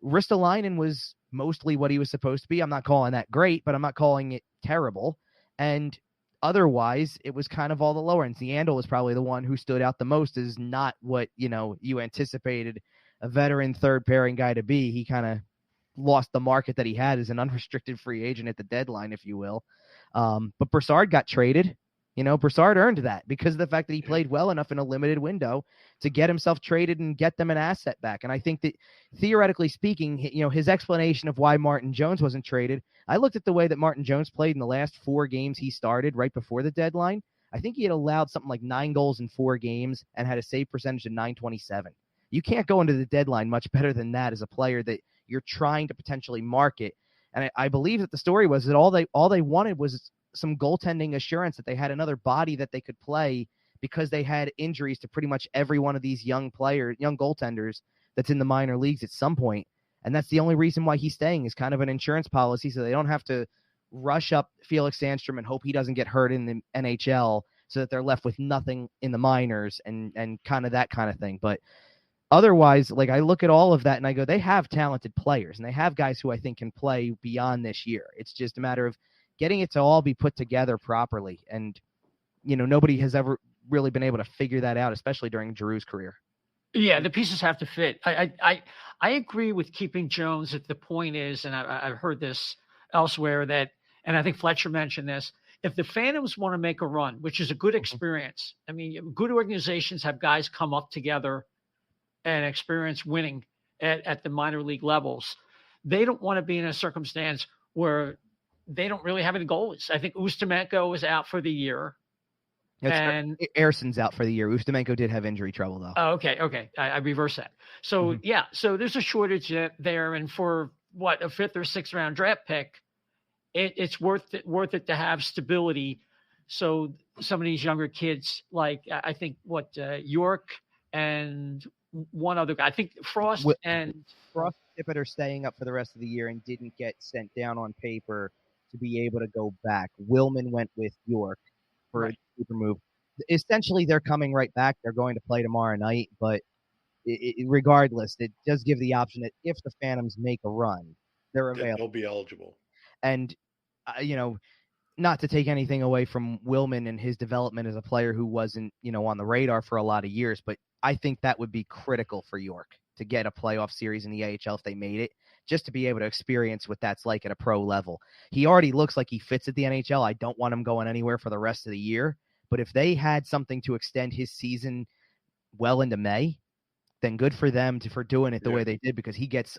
S5: Ristolainen was mostly what he was supposed to be. I'm not calling that great, but I'm not calling it terrible. And otherwise, it was kind of all the lower ends. Neandle was probably the one who stood out the most as not what, you anticipated a veteran third pairing guy to be. He kind of lost the market that he had as an unrestricted free agent at the deadline, if you will. But Brassard got traded. Brassard earned that because of the fact that he played well enough in a limited window to get himself traded and get them an asset back. And I think that theoretically speaking, his explanation of why Martin Jones wasn't traded, I looked at the way that Martin Jones played in the last 4 games he started right before the deadline. I think he had allowed something like 9 goals in 4 games and had a save percentage of .927. You can't go into the deadline much better than that as a player that you're trying to potentially market. And I believe that the story was that all they wanted was some goaltending assurance that they had another body that they could play because they had injuries to pretty much every one of these young goaltenders that's in the minor leagues at some point. And that's the only reason why he's staying, is kind of an insurance policy, so they don't have to rush up Felix Sandstrom and hope he doesn't get hurt in the NHL so that they're left with nothing in the minors and kind of that kind of thing. But otherwise, like, I look at all of that and I go, they have talented players and they have guys who I think can play beyond this year. It's just a matter of getting it to all be put together properly. And, nobody has ever really been able to figure that out, especially during Giroux's career.
S2: Yeah, the pieces have to fit. I agree with keeping Jones. If the point is, and I've heard this elsewhere, that, and I think Fletcher mentioned this, if the Phantoms want to make a run, which is a good experience, I mean, good organizations have guys come up together and experience winning at the minor league levels. They don't want to be in a circumstance where they don't really have any goalies. I think Ustimenko is out for the year. And
S5: Erson's out for the year. Ustimenko did have injury trouble, though.
S2: Oh, okay. I reverse that. So, yeah, so there's a shortage there. And for, a 5th or 6th round draft pick, it's worth it to have stability. So some of these younger kids, like I think York and one other guy, I think Frost and
S5: Tippett are staying up for the rest of the year and didn't get sent down on paper to be able to go back. Willman went with York for a super move. Essentially, they're coming right back. They're going to play tomorrow night, but regardless, it does give the option that if the Phantoms make a run, they're available.
S3: They'll be eligible.
S5: And, not to take anything away from Willman and his development as a player who wasn't, on the radar for a lot of years, but I think that would be critical for York to get a playoff series in the AHL if they made it, just to be able to experience what that's like at a pro level. He already looks like he fits at the NHL. I don't want him going anywhere for the rest of the year, but if they had something to extend his season well into May, then good for them for doing it the way they did, because he gets,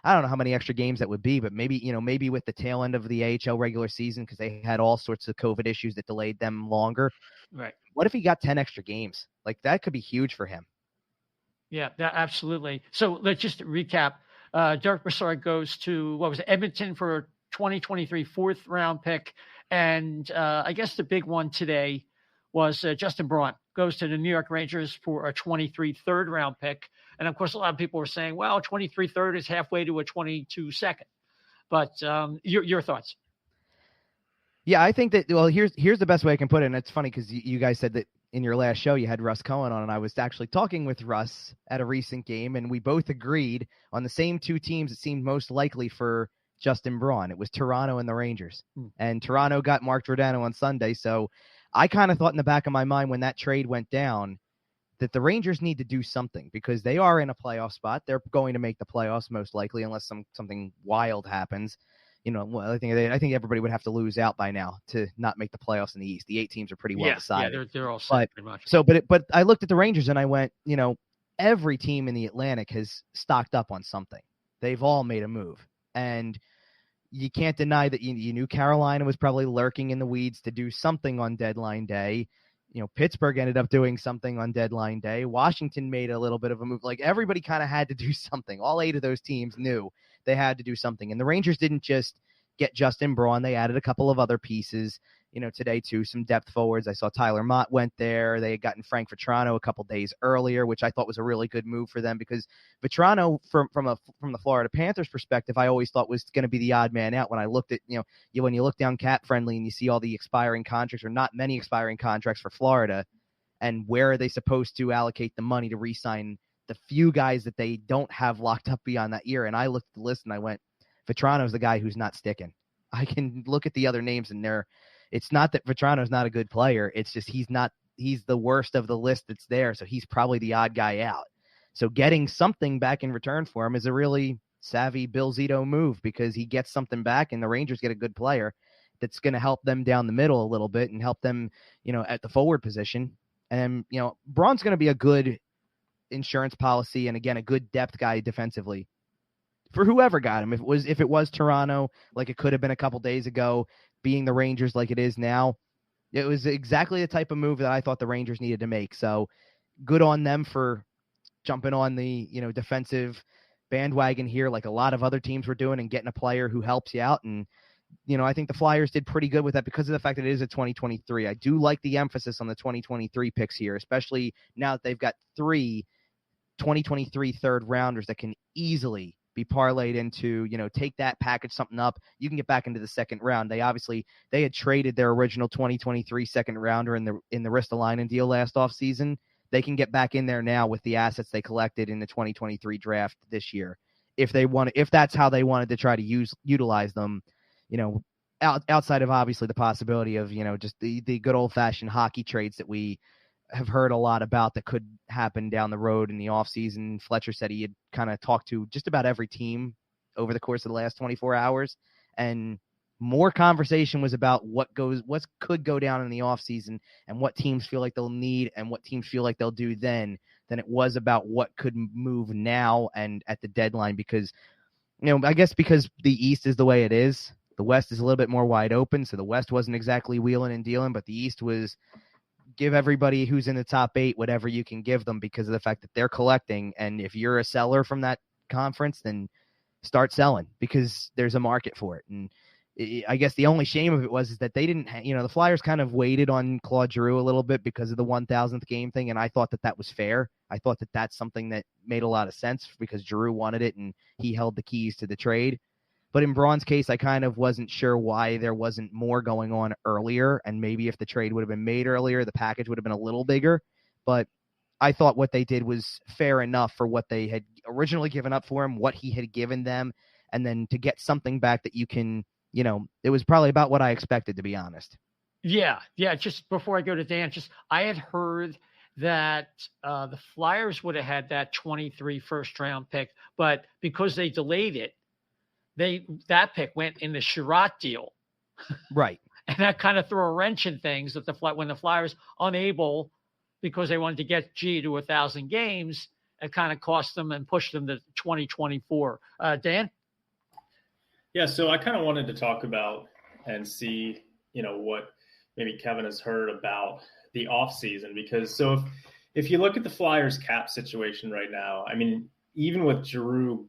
S5: I don't know how many extra games that would be, but maybe with the tail end of the AHL regular season, because they had all sorts of COVID issues that delayed them longer.
S2: Right.
S5: What if he got 10 extra games? Like, that could be huge for him.
S2: Yeah, absolutely. So let's just recap. Derek Brassard goes to, Edmonton for 2023 fourth round pick. And I guess the big one today was Justin Braun goes to the New York Rangers for a 23 third round pick. And of course, a lot of people were saying, well, 23 third is halfway to a 22 second. But your thoughts?
S5: Yeah, I think that, well, here's the best way I can put it. And it's funny because you guys said that in your last show you had Russ Cohen on, and I was actually talking with Russ at a recent game, and we both agreed on the same two teams that seemed most likely for Justin Braun. It was Toronto and the Rangers. And Toronto got Mark Giordano on Sunday, so I kind of thought in the back of my mind when that trade went down that the Rangers need to do something because they are in a playoff spot. They're going to make the playoffs most likely unless something wild happens. You know, well, I think everybody would have to lose out by now to not make the playoffs in the East. The 8 teams are pretty well decided.
S2: Yeah, they're all set pretty much.
S5: So, but I looked at the Rangers and I went, you know, every team in the Atlantic has stocked up on something. They've all made a move, and you can't deny that you knew Carolina was probably lurking in the weeds to do something on deadline day. You know, Pittsburgh ended up doing something on deadline day. Washington made a little bit of a move. Like, everybody kind of had to do something. All 8 of those teams knew they had to do something. And the Rangers didn't just get Justin Braun. They added a couple of other pieces, you know, today too, some depth forwards. I saw Tyler Mott went there. They had gotten Frank Vetrano a couple days earlier, which I thought was a really good move for them because Vetrano, from the Florida Panthers perspective, I always thought was going to be the odd man out. When I looked at, when you look down Cap Friendly and you see all the expiring contracts, or not many expiring contracts for Florida, and where are they supposed to allocate the money to re-sign the few guys that they don't have locked up beyond that year. And I looked at the list and I went, Vetrano's the guy who's not sticking. I can look at the other names and it's not that Vetrano's not a good player. It's just he's the worst of the list that's there. So he's probably the odd guy out. So getting something back in return for him is a really savvy Bill Zito move because he gets something back and the Rangers get a good player that's going to help them down the middle a little bit and help them, at the forward position. And, Braun's going to be a good insurance policy and, again, a good depth guy defensively for whoever got him. If it was Toronto, like it could have been a couple days ago, being the Rangers like it is now, it was exactly the type of move that I thought the Rangers needed to make. So good on them for jumping on the, defensive bandwagon here, like a lot of other teams were doing, and getting a player who helps you out. And, I think the Flyers did pretty good with that because of the fact that it is a 2023. I do like the emphasis on the 2023 picks here, especially now that they've got 3 2023 third rounders that can easily be parlayed into, take that, package something up. You can get back into the second round. They had traded their original 2023 second rounder in the Ristolainen deal last offseason. They can get back in there now with the assets they collected in the 2023 draft this year. If that's how they wanted to try to utilize them, outside of obviously the possibility of, just the good old fashioned hockey trades that we have heard a lot about that could happen down the road in the offseason. Fletcher said he had kind of talked to just about every team over the course of the last 24 hours, and more conversation was about what could go down in the offseason and what teams feel like they'll need and what teams feel like they'll do then than it was about what could move now and at the deadline. Because, I guess because the East is the way it is, the West is a little bit more wide open. So the West wasn't exactly wheeling and dealing, but the East was give everybody who's in the top 8 whatever you can give them because of the fact that they're collecting. And if you're a seller from that conference, then start selling because there's a market for it. And I guess the only shame of it was that they didn't, the Flyers kind of waited on Claude Giroux a little bit because of the 1,000th game thing. And I thought that was fair. I thought that that's something that made a lot of sense because Giroux wanted it and he held the keys to the trade. But in Braun's case, I kind of wasn't sure why there wasn't more going on earlier. And maybe if the trade would have been made earlier, the package would have been a little bigger. But I thought what they did was fair enough for what they had originally given up for him, what he had given them. And then to get something back that you can, it was probably about what I expected, to be honest.
S2: Yeah. Just before I go to Dan, I had heard that the Flyers would have had that 23 first round pick, but because they delayed it, that pick went in the Sherratt deal.
S5: Right.
S2: And that kind of threw a wrench in things that when the Flyers unable, because they wanted to get G to 1,000 games, it kind of cost them and pushed them to 2024. Dan?
S4: Yeah, so I kind of wanted to talk about and see, what maybe Kevin has heard about the offseason, because if you look at the Flyers cap situation right now, I mean, even with Giroux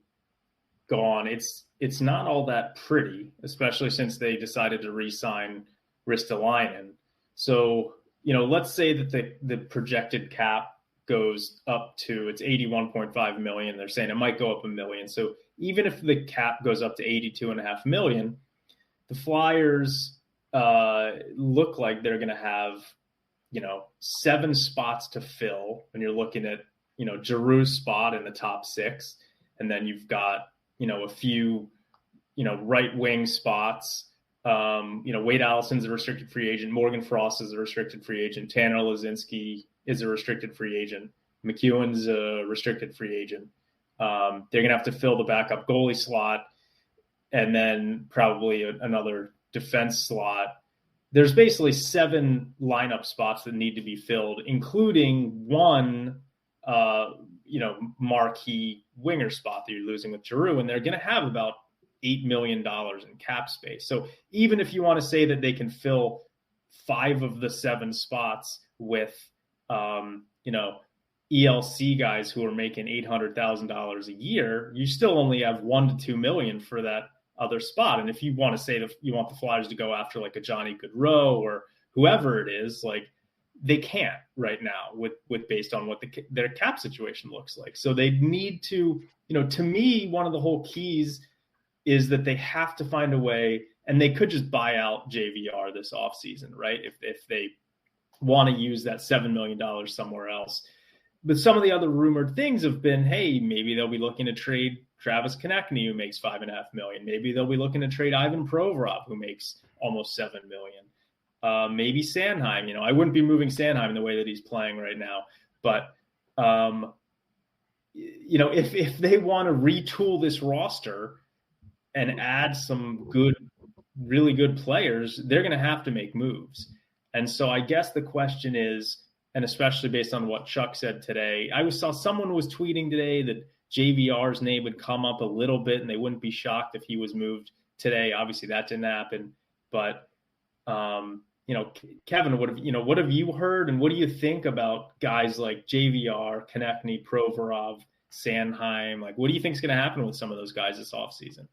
S4: gone, it's not all that pretty, especially since they decided to re-sign Ristolainen. So, let's say that the projected cap goes up to, it's 81.5 million. They're saying it might go up $1 million. So even if the cap goes up to 82.5 million, the Flyers look like they're going to have, 7 spots to fill when you're looking at, Giroux's spot in the top 6. And then you've got, a few, right wing spots. Wade Allison's a restricted free agent. Morgan Frost is a restricted free agent. Tanner Lazinski is a restricted free agent. McEwen's a restricted free agent. They're going to have to fill the backup goalie slot and then probably another defense slot. There's basically 7 lineup spots that need to be filled, including one, marquee winger spot that you're losing with Giroux, and they're going to have about $8 million in cap space. So even if you want to say that they can fill 5 of the 7 spots with, ELC guys who are making $800,000 a year, you still only have $1 to $2 million for that other spot. And if you want to say that you want the Flyers to go after like a Johnny Gaudreau or whoever it is, like they can't right now with based on what their cap situation looks like. So they need to, to me, one of the whole keys is that they have to find a way, and they could just buy out JVR this offseason, right? If they want to use that $7 million somewhere else. But some of the other rumored things have been, hey, maybe they'll be looking to trade Travis Konechny, who makes $5.5 million. Maybe they'll be looking to trade Ivan Provorov, who makes almost $7 million. Maybe Sanheim. I wouldn't be moving Sanheim the way that he's playing right now. But, if they want to retool this roster and add some really good players, they're going to have to make moves. And so I guess the question is, and especially based on what Chuck said today, I saw someone was tweeting today that JVR's name would come up a little bit and they wouldn't be shocked if he was moved today. Obviously that didn't happen, but Kevin, what have you heard, and what do you think about guys like JVR, Konechny, Provorov, Sanheim? Like, what do you think is going to happen with some of those guys this offseason?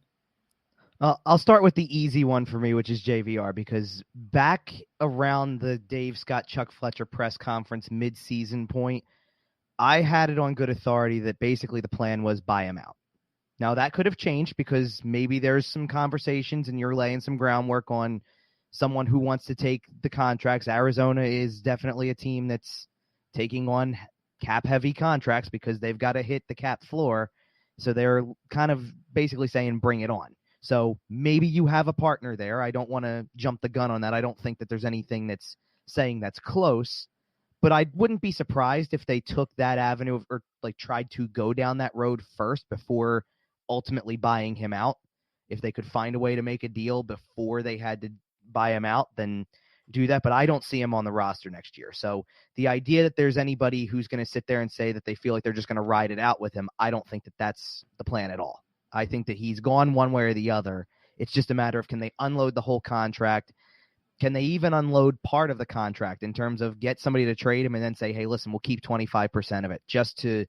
S5: I'll start with the easy one for me, which is JVR, because back around the Dave Scott, Chuck Fletcher press conference mid-season point, I had it on good authority that basically the plan was buy him out. Now, that could have changed because maybe there's some conversations and you're laying some groundwork on someone who wants to take the contracts. Arizona is definitely a team that's taking on cap-heavy contracts because they've got to hit the cap floor. So they're kind of basically saying, bring it on. So maybe you have a partner there. I don't want to jump the gun on that. I don't think that there's anything that's saying that's close, but I wouldn't be surprised if they took that avenue or like tried to go down that road first before ultimately buying him out. If they could find a way to make a deal before they had to buy him out, then do that. But I don't see him on the roster next year. So the idea that there's anybody who's going to sit there and say that they feel like they're just going to ride it out with him, I don't think that that's the plan at all. I think that he's gone one way or the other. It's just a matter of, can they unload the whole contract? Can they even unload part of the contract in terms of get somebody to trade him and then say, hey, listen, we'll keep 25% of it just to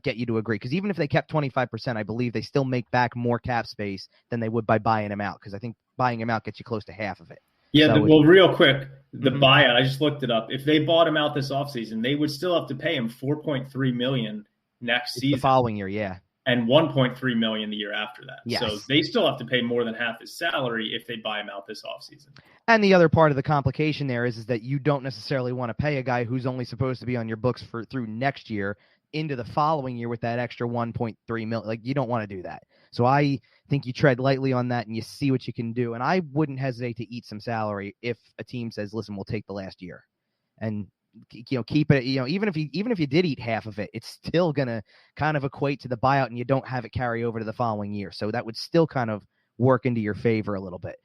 S5: get you to agree? Because even if they kept 25%, I believe they still make back more cap space than they would by buying him out, because I think buying him out gets you close to half of it.
S4: Yeah, so real quick, the buyout, I just looked it up. If they bought him out this offseason, they would still have to pay him $4.3 million next season.
S5: The following year, yeah.
S4: And $1.3 million the year after that.
S5: Yes.
S4: So they still have to pay more than half his salary if they buy him out this offseason.
S5: And the other part of the complication there is that you don't necessarily want to pay a guy who's only supposed to be on your books through next year into the following year with that extra $1.3 million. Like, you don't want to do that. So I think you tread lightly on that and you see what you can do. And I wouldn't hesitate to eat some salary if a team says, listen, we'll take the last year. And keep it, even if you did eat half of it, it's still going to kind of equate to the buyout and you don't have it carry over to the following year. So that would still kind of work into your favor a little bit.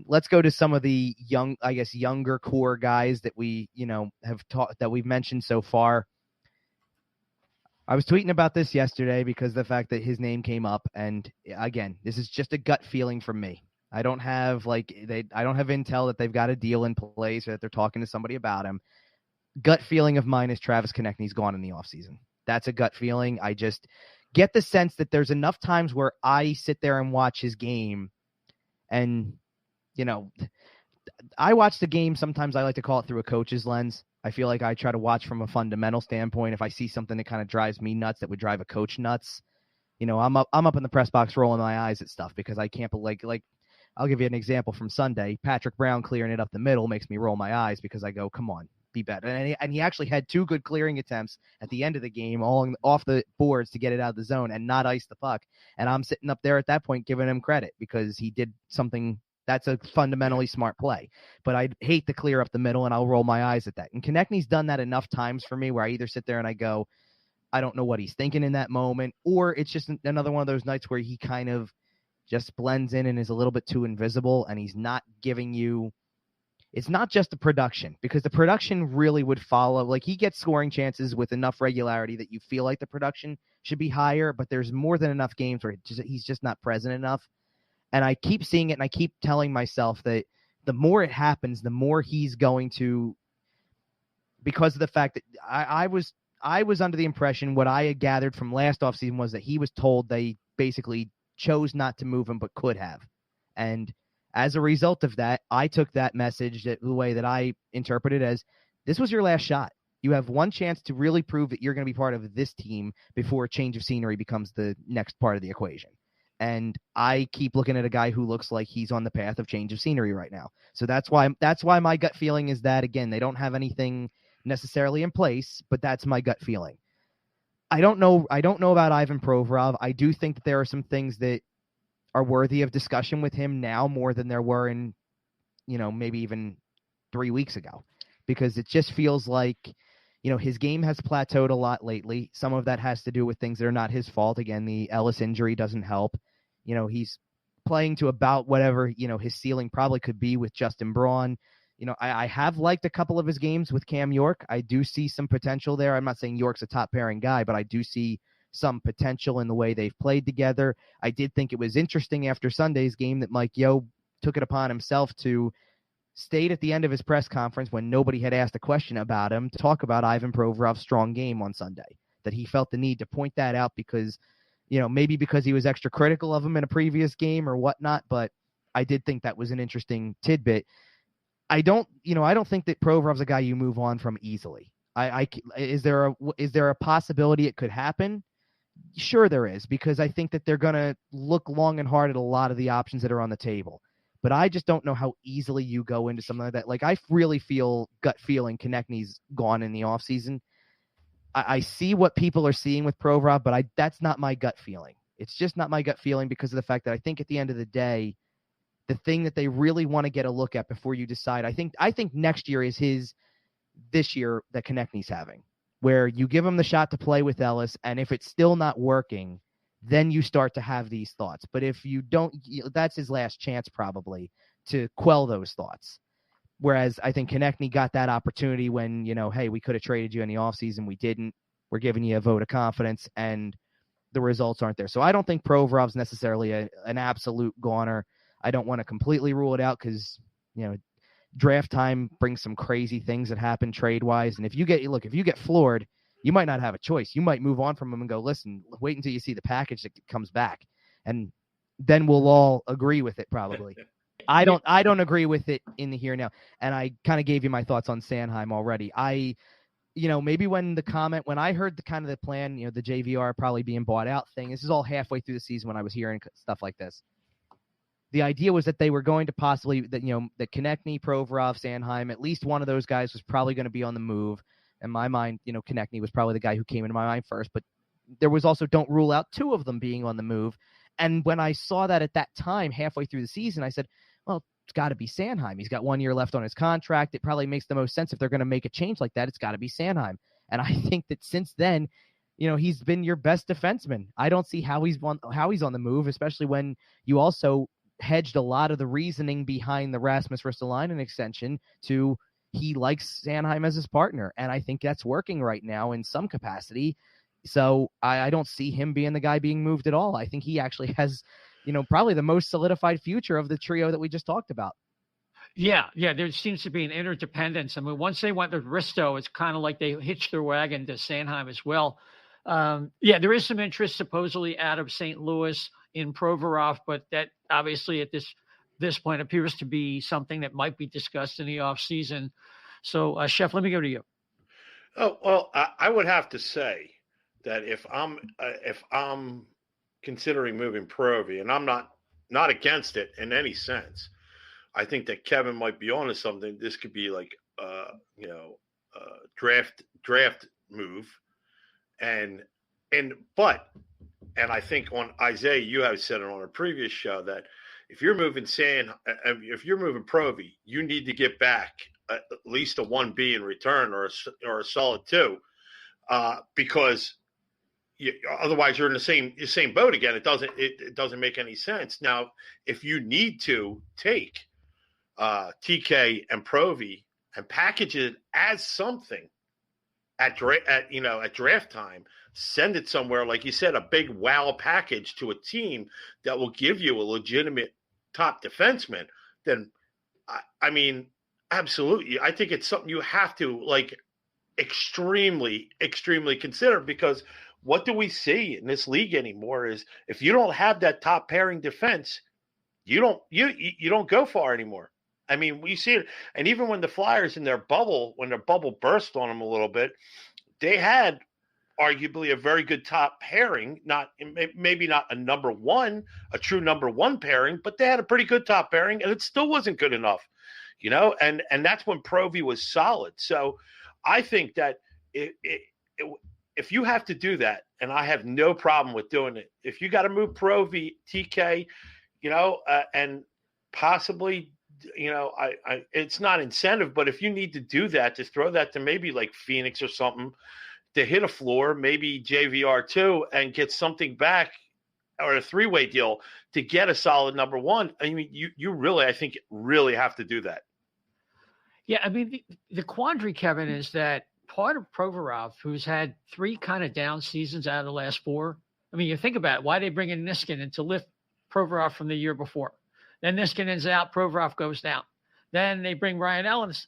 S5: Let's go to some of the younger core guys that we, that we've mentioned so far. I was tweeting about this yesterday because the fact that his name came up, and again, this is just a gut feeling from me. I don't have intel that they've got a deal in place or that they're talking to somebody about him. Gut feeling of mine is Travis Konechny's gone in the offseason. That's a gut feeling. get the sense that there's enough times where I sit there and watch his game, and, you know, I watch the game. Sometimes I like to call it through a coach's lens. I feel like I try to watch from a fundamental standpoint. If I see something that kind of drives me nuts, that would drive a coach nuts, you know, I'm up in the press box rolling my eyes at stuff because I can't believe, like, I'll give you an example from Sunday. Patrick Braun clearing it up the middle makes me roll my eyes because I go, come on, be better. And he actually had 2 good clearing attempts at the end of the game, all off the boards to get it out of the zone and not ice the puck. And I'm sitting up there at that point giving him credit because he did something that's a fundamentally smart play. But I hate to clear up the middle, and I'll roll my eyes at that. And Konechny's done that enough times for me where I either sit there and I go, I don't know what he's thinking in that moment, or it's just another one of those nights where he kind of just blends in and is a little bit too invisible, and he's not giving you – it's not just the production, because the production really would follow. Like, he gets scoring chances with enough regularity that you feel like the production should be higher, but there's more than enough games where he's just not present enough. And I keep seeing it, and I keep telling myself that the more it happens, the more he's going to – because of the fact that I was under the impression, what I had gathered from last offseason was that he was told they basically chose not to move him but could have. And as a result of that, I took that message the way that I interpreted as, this was your last shot. You have one chance to really prove that you're going to be part of this team before a change of scenery becomes the next part of the equation. And I keep looking at a guy who looks like he's on the path of change of scenery right now. So that's why my gut feeling is that, again, they don't have anything necessarily in place, but that's my gut feeling. I don't know about Ivan Provorov. I do think that there are some things that are worthy of discussion with him now more than there were in, you know, maybe even 3 weeks ago, because it just feels like, you know, his game has plateaued a lot lately. Some of that has to do with things that are not his fault. Again, the Ellis injury doesn't help. You know, he's playing to about whatever, you know, his ceiling probably could be with Justin Braun. You know, I have liked a couple of his games with Cam York. I do see some potential there. I'm not saying York's a top pairing guy, but I do see some potential in the way they've played together. I did think it was interesting after Sunday's game that Mike Yeo took it upon himself to state at the end of his press conference, when nobody had asked a question about him, to talk about Ivan Provorov's strong game on Sunday, that he felt the need to point that out because, you know, maybe because he was extra critical of him in a previous game or whatnot, but I did think that was an interesting tidbit. I don't think that Provorov's a guy you move on from easily. Is there a possibility it could happen? Sure there is, because I think that they're going to look long and hard at a lot of the options that are on the table. But I just don't know how easily you go into something like that. Like, I really feel gut feeling Konechny's gone in the offseason. I see what people are seeing with Provorov, but that's not my gut feeling. It's just not my gut feeling because of the fact that I think at the end of the day, the thing that they really want to get a look at before you decide, I think next year is this year that Konechny's having, where you give him the shot to play with Ellis, and if it's still not working, then you start to have these thoughts. But if you don't, that's his last chance probably to quell those thoughts. Whereas I think Konechny got that opportunity when, you know, hey, we could have traded you in the offseason. We didn't. We're giving you a vote of confidence, and the results aren't there. So I don't think Provorov's necessarily an absolute goner. I don't want to completely rule it out because, you know, draft time brings some crazy things that happen trade-wise. And if you get floored, you might not have a choice. You might move on from him and go, listen, wait until you see the package that comes back. And then we'll all agree with it probably. I don't agree with it in the here and now. And I kind of gave you my thoughts on Sanheim already. Maybe when I heard the kind of the plan, you know, the JVR probably being bought out thing, this is all halfway through the season when I was hearing stuff like this. The idea was that they were going to possibly, that Konechny, Provorov, Sanheim, at least one of those guys was probably going to be on the move. In my mind, you know, Konechny was probably the guy who came into my mind first, but there was also don't rule out two of them being on the move. And when I saw that at that time, halfway through the season, I said, well, it's got to be Sanheim. He's got 1 year left on his contract. It probably makes the most sense if they're going to make a change like that. It's got to be Sanheim. And I think that since then, you know, he's been your best defenseman. I don't see how he's on the move, especially when you also hedged a lot of the reasoning behind the Rasmus Ristolainen extension to he likes Sanheim as his partner. And I think that's working right now in some capacity. So I don't see him being the guy being moved at all. I think he actually has, you know, probably the most solidified future of the trio that we just talked about.
S2: Yeah. There seems to be an interdependence. I mean, once they went to Risto, it's kind of like they hitched their wagon to Sanheim as well. There is some interest supposedly out of St. Louis in Provorov, but that obviously at this point appears to be something that might be discussed in the offseason. So, Chef, let me go to you.
S3: Oh, well, I would have to say that if I'm considering moving Provy, and I'm not against it in any sense, I think that Kevin might be onto something. This could be like draft move, and I think on Isaiah, you have said it on a previous show that if you're moving Provy, you need to get back at least a 1B in return or a solid 2, because otherwise you're in the same boat again. It doesn't make any sense. Now, if you need to take TK and Provy and package it as something at draft time, send it somewhere, like you said, a big wow package to a team that will give you a legitimate top defenseman, then I mean, absolutely. I think it's something you have to extremely, extremely consider, because what do we see in this league anymore is if you don't have that top pairing defense, you don't go far anymore. I mean, we see it. And even when the Flyers when their bubble burst on them a little bit, they had arguably a very good top pairing, maybe not a true number one pairing, but they had a pretty good top pairing, and it still wasn't good enough, and that's when Provy was solid. So I think that if you have to do that, and I have no problem with doing it, if you got to move Provy, TK, and possibly, it's not incentive, but if you need to do that, just throw that to maybe like Phoenix or something to hit a floor, maybe JVR too, and get something back, or a 3-way deal to get a solid number one. I mean, you really, I think, really have to do that.
S2: Yeah, I mean, the quandary, Kevin, is that part of Provorov, who's had 3 kind of down seasons out of the last 4. I mean, you think about it, why they bring in Niskanen to lift Provorov from the year before. Then Niskanen's out, Provorov goes down. Then they bring Ryan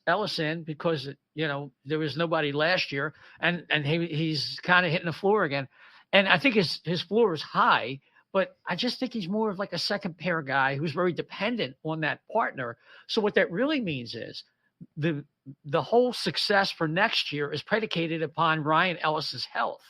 S2: Ellis in because, there was nobody last year, and he's kind of hitting the floor again. And I think his floor is high, but I just think he's more of like a second pair guy who's very dependent on that partner. So what that really means is the whole success for next year is predicated upon Ryan Ellis's health.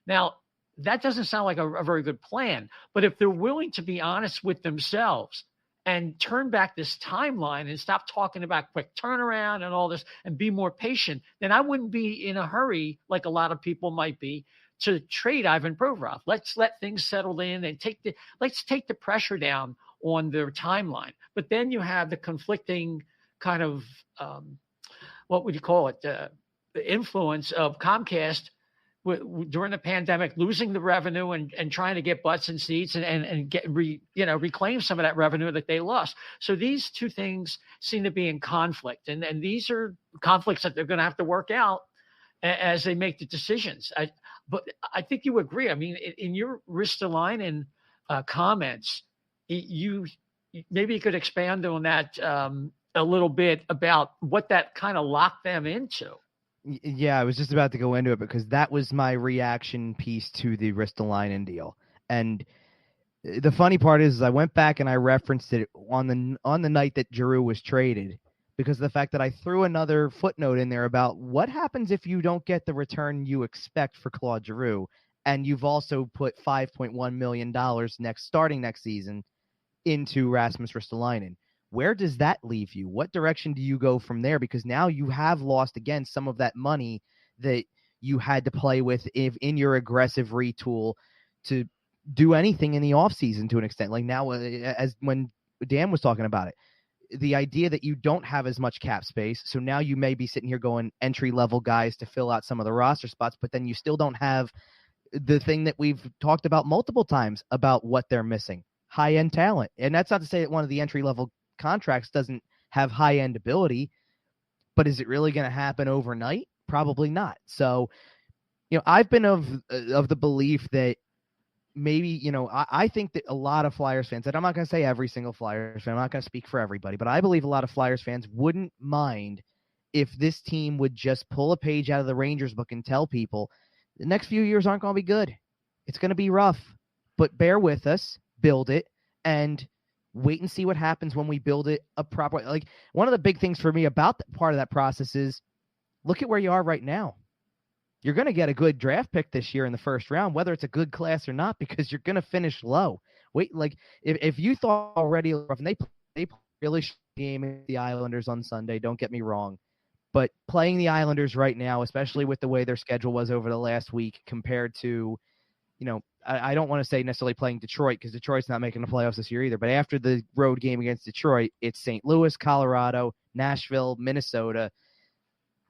S2: Now, that doesn't sound like a very good plan, but if they're willing to be honest with themselves and turn back this timeline and stop talking about quick turnaround and all this and be more patient, then I wouldn't be in a hurry like a lot of people might be to trade Ivan Provorov. Let's let things settle in and let's take the pressure down on their timeline. But then you have the conflicting kind of, what would you call it? The influence of Comcast during the pandemic, losing the revenue and trying to get butts and seats and reclaim some of that revenue that they lost. So these two things seem to be in conflict, and these are conflicts that they're going to have to work out as they make the decisions. But I think you agree. I mean, in your Ristolainen comments, you could expand on that a little bit about what that kind of locked them into.
S5: Yeah, I was just about to go into it because that was my reaction piece to the Ristolainen deal. And the funny part is I went back and I referenced it on the night that Giroux was traded, because of the fact that I threw another footnote in there about what happens if you don't get the return you expect for Claude Giroux, and you've also put $5.1 million starting next season into Rasmus Ristolainen. Where does that leave you? What direction do you go from there? Because now you have lost again some of that money that you had to play with in your aggressive retool to do anything in the offseason to an extent. Like now, as when Dan was talking about it, the idea that you don't have as much cap space. So now you may be sitting here going entry-level guys to fill out some of the roster spots, but then you still don't have the thing that we've talked about multiple times about what they're missing, high-end talent. And that's not to say that one of the entry-level contracts doesn't have high-end ability, but is it really going to happen overnight? Probably not. So, I've been of the belief that maybe, I think that a lot of Flyers fans, and I'm not going to say every single Flyers fan, I'm not going to speak for everybody, but I believe a lot of Flyers fans wouldn't mind if this team would just pull a page out of the Rangers book and tell people, The next few years aren't going to be good. It's going to be rough, but bear with us, build it, and wait and see what happens when we build it a proper. Like, one of the big things for me about part of that process is look at where you are right now. You're going to get a good draft pick this year in the first round, whether it's a good class or not, because you're going to finish low. Wait, like if you thought already, and they play really game against the Islanders on Sunday, don't get me wrong, but playing the Islanders right now, especially with the way their schedule was over the last week compared to, I don't want to say necessarily playing Detroit, because Detroit's not making the playoffs this year either, but after the road game against Detroit, it's St. Louis, Colorado, Nashville, Minnesota.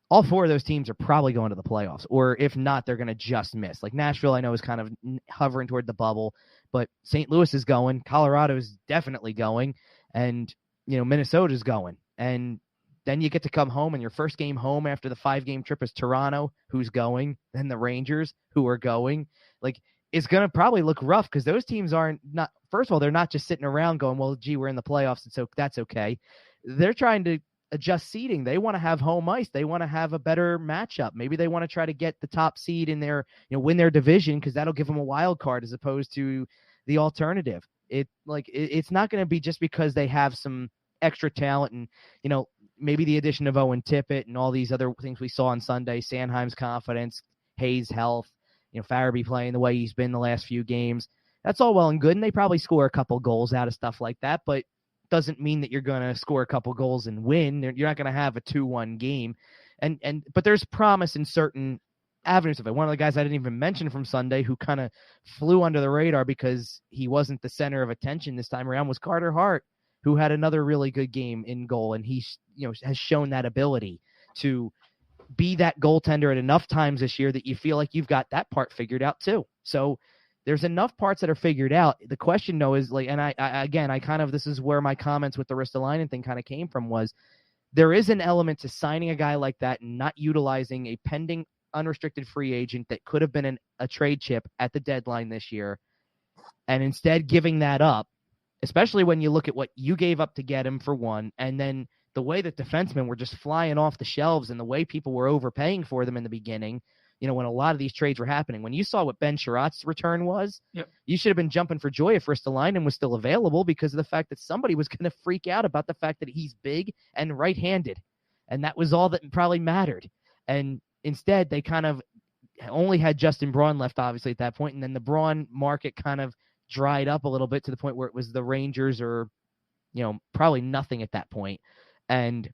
S5: All four of those teams are probably going to the playoffs, or if not, they're going to just miss. Like Nashville, I know, is kind of hovering toward the bubble, but St. Louis is going, Colorado is definitely going, and Minnesota is going. And then you get to come home, and your first game home after the 5-game trip is Toronto, who's going, then the Rangers, who are going. Like, it's going to probably look rough because those teams not. First of all, they're not just sitting around going, well, gee, we're in the playoffs, and so that's okay. They're trying to adjust seeding. They want to have home ice. They want to have a better matchup. Maybe they want to try to get the top seed in their, win their division, because that'll give them a wild card as opposed to the alternative. It's not going to be just because they have some extra talent and, maybe the addition of Owen Tippett and all these other things we saw on Sunday, Sanheim's confidence, Hayes' health, Farabee playing the way he's been the last few games. That's all well and good, and they probably score a couple goals out of stuff like that, but doesn't mean that you're going to score a couple goals and win. You're not going to have a 2-1 game. But there's promise in certain avenues of it. One of the guys I didn't even mention from Sunday who kind of flew under the radar because he wasn't the center of attention this time around was Carter Hart, who had another really good game in goal. And he, has shown that ability to be that goaltender at enough times this year that you feel like you've got that part figured out too. So there's enough parts that are figured out. The question, though, is like, and I kind of, this is where my comments with the Ristolainen thing kind of came from, was there is an element to signing a guy like that and not utilizing a pending unrestricted free agent that could have been a trade chip at the deadline this year, and instead giving that up, especially when you look at what you gave up to get him for one, and then the way that defensemen were just flying off the shelves and the way people were overpaying for them in the beginning. When a lot of these trades were happening, when you saw what Ben Sherratt's return was,
S2: yep,
S5: you should have been jumping for joy if Ristolainen was still available, because of the fact that somebody was going to freak out about the fact that he's big and right-handed. And that was all that probably mattered. And instead, they kind of only had Justin Braun left, obviously, at that point. And then the Braun market kind of dried up a little bit to the point where it was the Rangers or, probably nothing at that point. And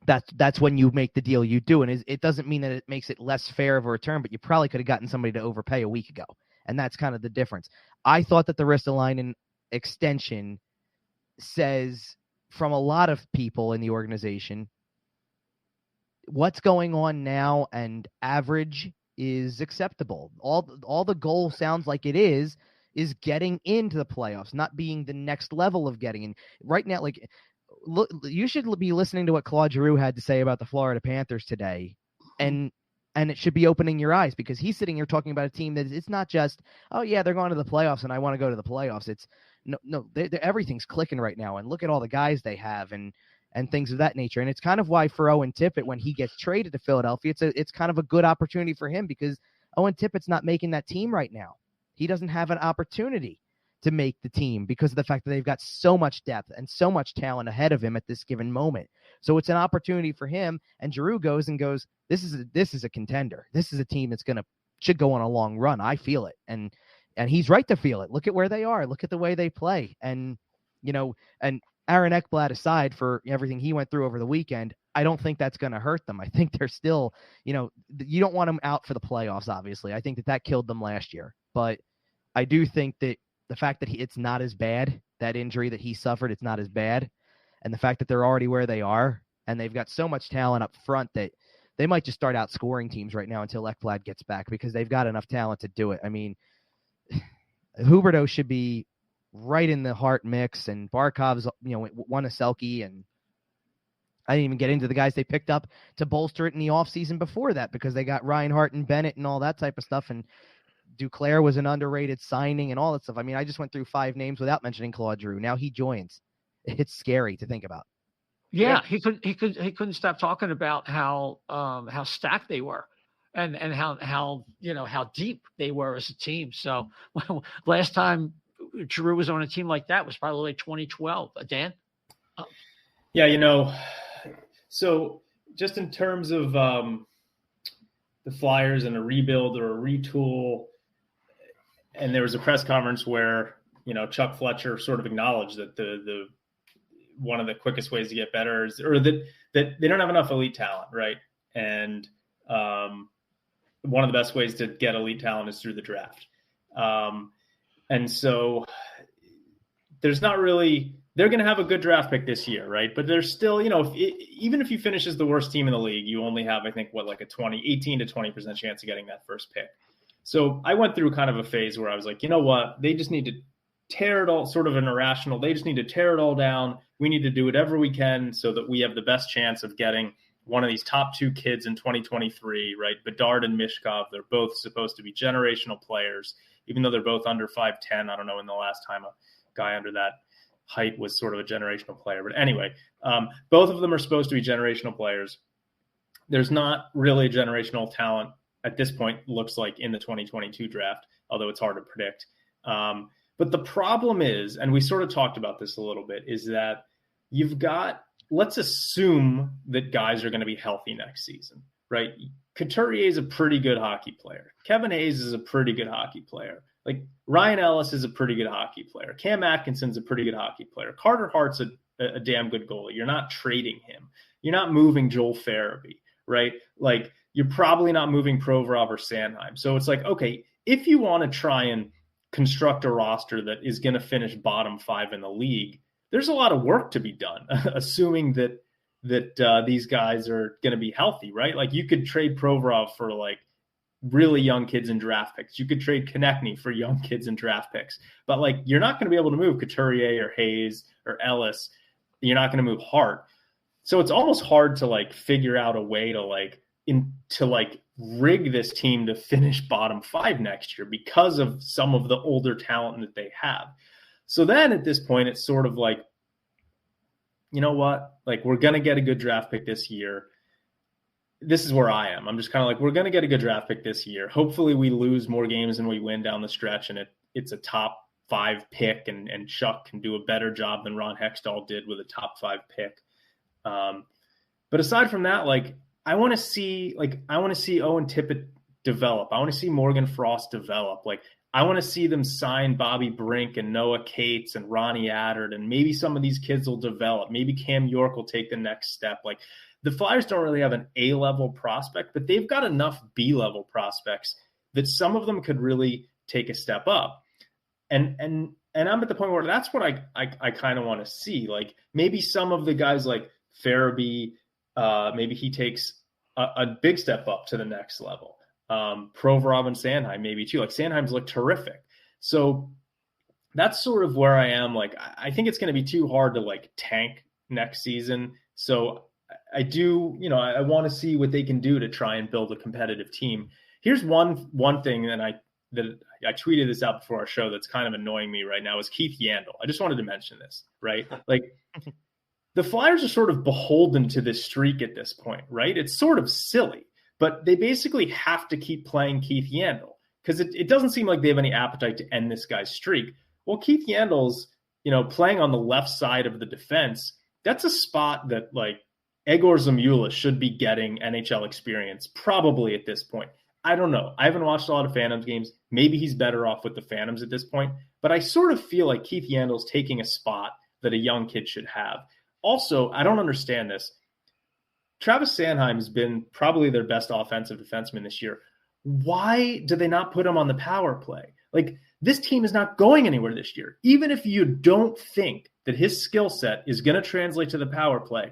S5: that's when you make the deal you do. And it doesn't mean that it makes it less fair of a return, but you probably could have gotten somebody to overpay a week ago. And that's kind of the difference. I thought that the Ristolainen extension says, from a lot of people in the organization, what's going on now and average is acceptable. All the goal sounds like it is getting into the playoffs, not being the next level of getting in. Right now, like, look, you should be listening to what Claude Giroux had to say about the Florida Panthers today, and it should be opening your eyes, because he's sitting here talking about a team that it's not just, oh yeah, they're going to the playoffs and I want to go to the playoffs. It's no, everything's clicking right now, and look at all the guys they have and things of that nature. And it's kind of why for Owen Tippett, when he gets traded to Philadelphia, it's kind of a good opportunity for him, because Owen Tippett's not making that team right now. He doesn't have an opportunity to make the team because of the fact that they've got so much depth and so much talent ahead of him at this given moment. So it's an opportunity for him. And Giroux goes, this is a contender. This is a team that's should go on a long run. I feel it. And he's right to feel it. Look at where they are. Look at the way they play. And, and Aaron Ekblad aside for everything he went through over the weekend, I don't think that's going to hurt them. I think they're still, you don't want them out for the playoffs, obviously. I think that killed them last year. But I do think that the fact that it's not as bad, that injury that he suffered, it's not as bad. And the fact that they're already where they are, and they've got so much talent up front that they might just start outscoring teams right now until Ekblad gets back, because they've got enough talent to do it. I mean, Huberdeau should be right in the Hart mix, and Barkov's, won a Selke, and I didn't even get into the guys they picked up to bolster it in the offseason before that, because they got Reinhart and Bennett and all that type of stuff, and Duclair was an underrated signing and all that stuff. I mean, I just went through 5 names without mentioning Claude Giroux. Now he joins. It's scary to think about.
S2: Yeah, he couldn't stop talking about how stacked they were. and how deep they were as a team. So last time Giroux was on a team like that was probably like 2012. Dan?
S4: Yeah, so just in terms of the Flyers and a rebuild or a retool, and there was a press conference where Chuck Fletcher sort of acknowledged that the one of the quickest ways to get better is, or that they don't have enough elite talent, right? And one of the best ways to get elite talent is through the draft. And so there's not really, they're going to have a good draft pick this year, right? But there's still, even if you finish as the worst team in the league, you only have, I think, like a 18 to 20% chance of getting that first pick. So I went through kind of a phase where I was like, you know what? They just need to tear it all, sort of an irrational. They just need to tear it all down. We need to do whatever we can so that we have the best chance of getting one of these top two kids in 2023, right? Bedard and Mishkov, they're both supposed to be generational players, even though they're both under 5'10". I don't know when the last time a guy under that height was sort of a generational player. But anyway, both of them are supposed to be generational players. There's not really a generational talent at this point, looks like, in the 2022 draft, although it's hard to predict. But the problem is, and we sort of talked about this a little bit, is that you've got, let's assume that guys are going to be healthy next season, right? Couturier is a pretty good hockey player. Kevin Hayes is a pretty good hockey player. Like Ryan Ellis is a pretty good hockey player. Cam Atkinson's a pretty good hockey player. Carter Hart's a damn good goalie. You're not trading him. You're not moving Joel Farabee, right? Like you're probably not moving Provorov or Sanheim. So it's like, okay, if you want to try and construct a roster that is going to finish bottom 5 in the league, there's a lot of work to be done, assuming that these guys are going to be healthy, right? Like you could trade Provorov for like really young kids in draft picks. You could trade Konechny for young kids in draft picks, but like you're not going to be able to move Couturier or Hayes or Ellis. You're not going to move Hart. So it's almost hard to like figure out a way to rig this team to finish bottom 5 next year because of some of the older talent that they have. So then at this point, it's sort of like, you know what? Like we're going to get a good draft pick this year. This is where I am. I'm just kind of like, we're going to get a good draft pick this year. Hopefully we lose more games than we win down the stretch, and it's a top 5 pick, and Chuck can do a better job than Ron Hextall did with a top 5 pick. But aside from that, like I want to see Owen Tippett develop. I want to see Morgan Frost develop. Like I want to see them sign Bobby Brink and Noah Cates and Ronnie Attard, and maybe some of these kids will develop. Maybe Cam York will take the next step. Like the Flyers don't really have an A-level prospect, but they've got enough B-level prospects that some of them could really take a step up. And I'm at the point where that's what I kind of want to see. Like maybe some of the guys like Farabee, maybe he takes a big step up to the next level. Provorov and Sanheim maybe too. Like Sanheim's looked terrific. So that's sort of where I am. Like I think it's going to be too hard to like tank next season. So I do, I want to see what they can do to try and build a competitive team. Here's one thing that I tweeted this out before our show that's kind of annoying me right now is Keith Yandel. I just wanted to mention this, right? Like the Flyers are sort of beholden to this streak at this point, right? It's sort of silly, but they basically have to keep playing Keith Yandel because it doesn't seem like they have any appetite to end this guy's streak. Well, Keith Yandel's, playing on the left side of the defense. That's a spot that like Egor Zamula should be getting NHL experience probably at this point. I don't know. I haven't watched a lot of Phantoms games. Maybe he's better off with the Phantoms at this point, but I sort of feel like Keith Yandel's taking a spot that a young kid should have. Also, I don't understand this. Travis Sanheim has been probably their best offensive defenseman this year. Why do they not put him on the power play? Like, this team is not going anywhere this year. Even if you don't think that his skill set is going to translate to the power play,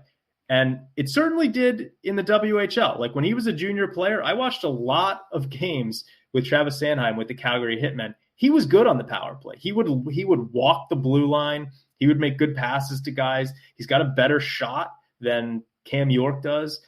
S4: and it certainly did in the WHL. Like, when he was a junior player, I watched a lot of games with Travis Sanheim with the Calgary Hitmen. He was good on the power play. He would walk the blue line. He would make good passes to guys. He's got a better shot than Cam York does.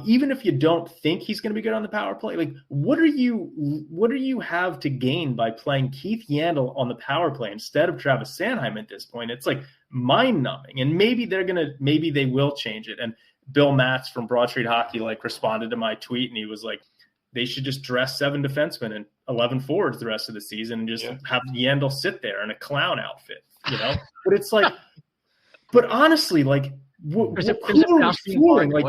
S4: Even if you don't think he's going to be good on the power play, like what do you have to gain by playing Keith Yandel on the power play instead of Travis Sanheim at this point? It's like mind numbing, and maybe they will change it. And Bill Matz from Broad Street Hockey responded to my tweet, and he was like, they should just dress 7 defensemen and 11 forwards the rest of the season and just have Yandel sit there in a clown outfit, But it's like, but honestly, like, who are we fooling? Like,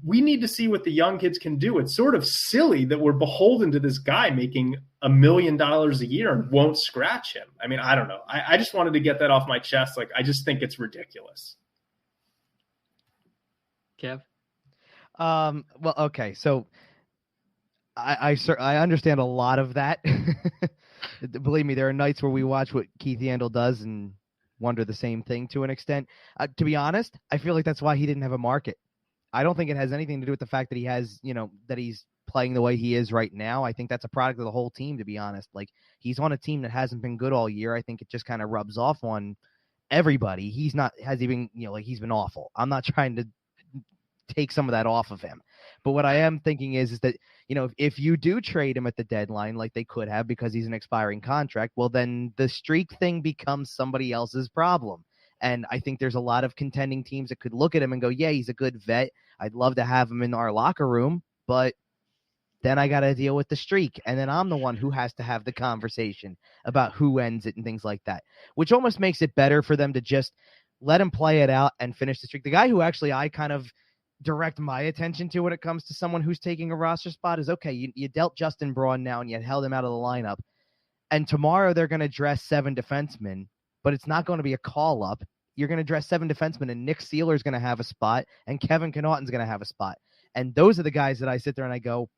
S4: we need to see what the young kids can do. It's sort of silly that we're beholden to this guy making $1 million a year and won't scratch him. I mean, I don't know. I just wanted to get that off my chest. Like, I just think it's ridiculous.
S2: Kev?
S5: Well, okay. So I understand a lot of that. Believe me, there are nights where we watch what Keith Yandel does and wonder the same thing to an extent. To be honest, I feel like that's why he didn't have a market. I don't think it has anything to do with the fact that he has, that he's playing the way he is right now. I think that's a product of the whole team, to be honest. Like, he's on a team that hasn't been good all year. I think it just kind of rubs off on everybody. He's been awful. I'm not trying to take some of that off of him. But what I am thinking is that, if you do trade him at the deadline, like they could have because he's an expiring contract, well, then the streak thing becomes somebody else's problem. And I think there's a lot of contending teams that could look at him and go, yeah, he's a good vet. I'd love to have him in our locker room, but then I got to deal with the streak. And then I'm the one who has to have the conversation about who ends it and things like that, which almost makes it better for them to just let him play it out and finish the streak. The guy who actually I kind of direct my attention to when it comes to someone who's taking a roster spot is, okay, you dealt Justin Braun now and you held him out of the lineup. And tomorrow they're going to dress 7 defensemen, but it's not going to be a call-up. You're going to dress 7 defensemen, and Nick Seeler's going to have a spot, and Kevin Connaughton's going to have a spot. And those are the guys that I sit there and I go,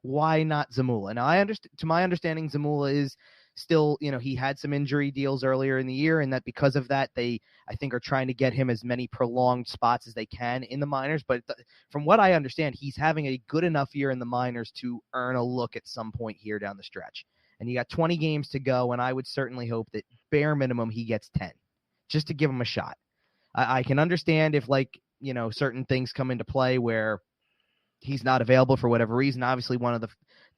S5: why not Zamula? Now, to my understanding, Zamula is still, he had some injury deals earlier in the year, and that because of that, they, I think, are trying to get him as many prolonged spots as they can in the minors. But from what I understand, he's having a good enough year in the minors to earn a look at some point here down the stretch. And you got 20 games to go, and I would certainly hope that bare minimum he gets 10, just to give him a shot. I can understand if, certain things come into play where he's not available for whatever reason. Obviously, one of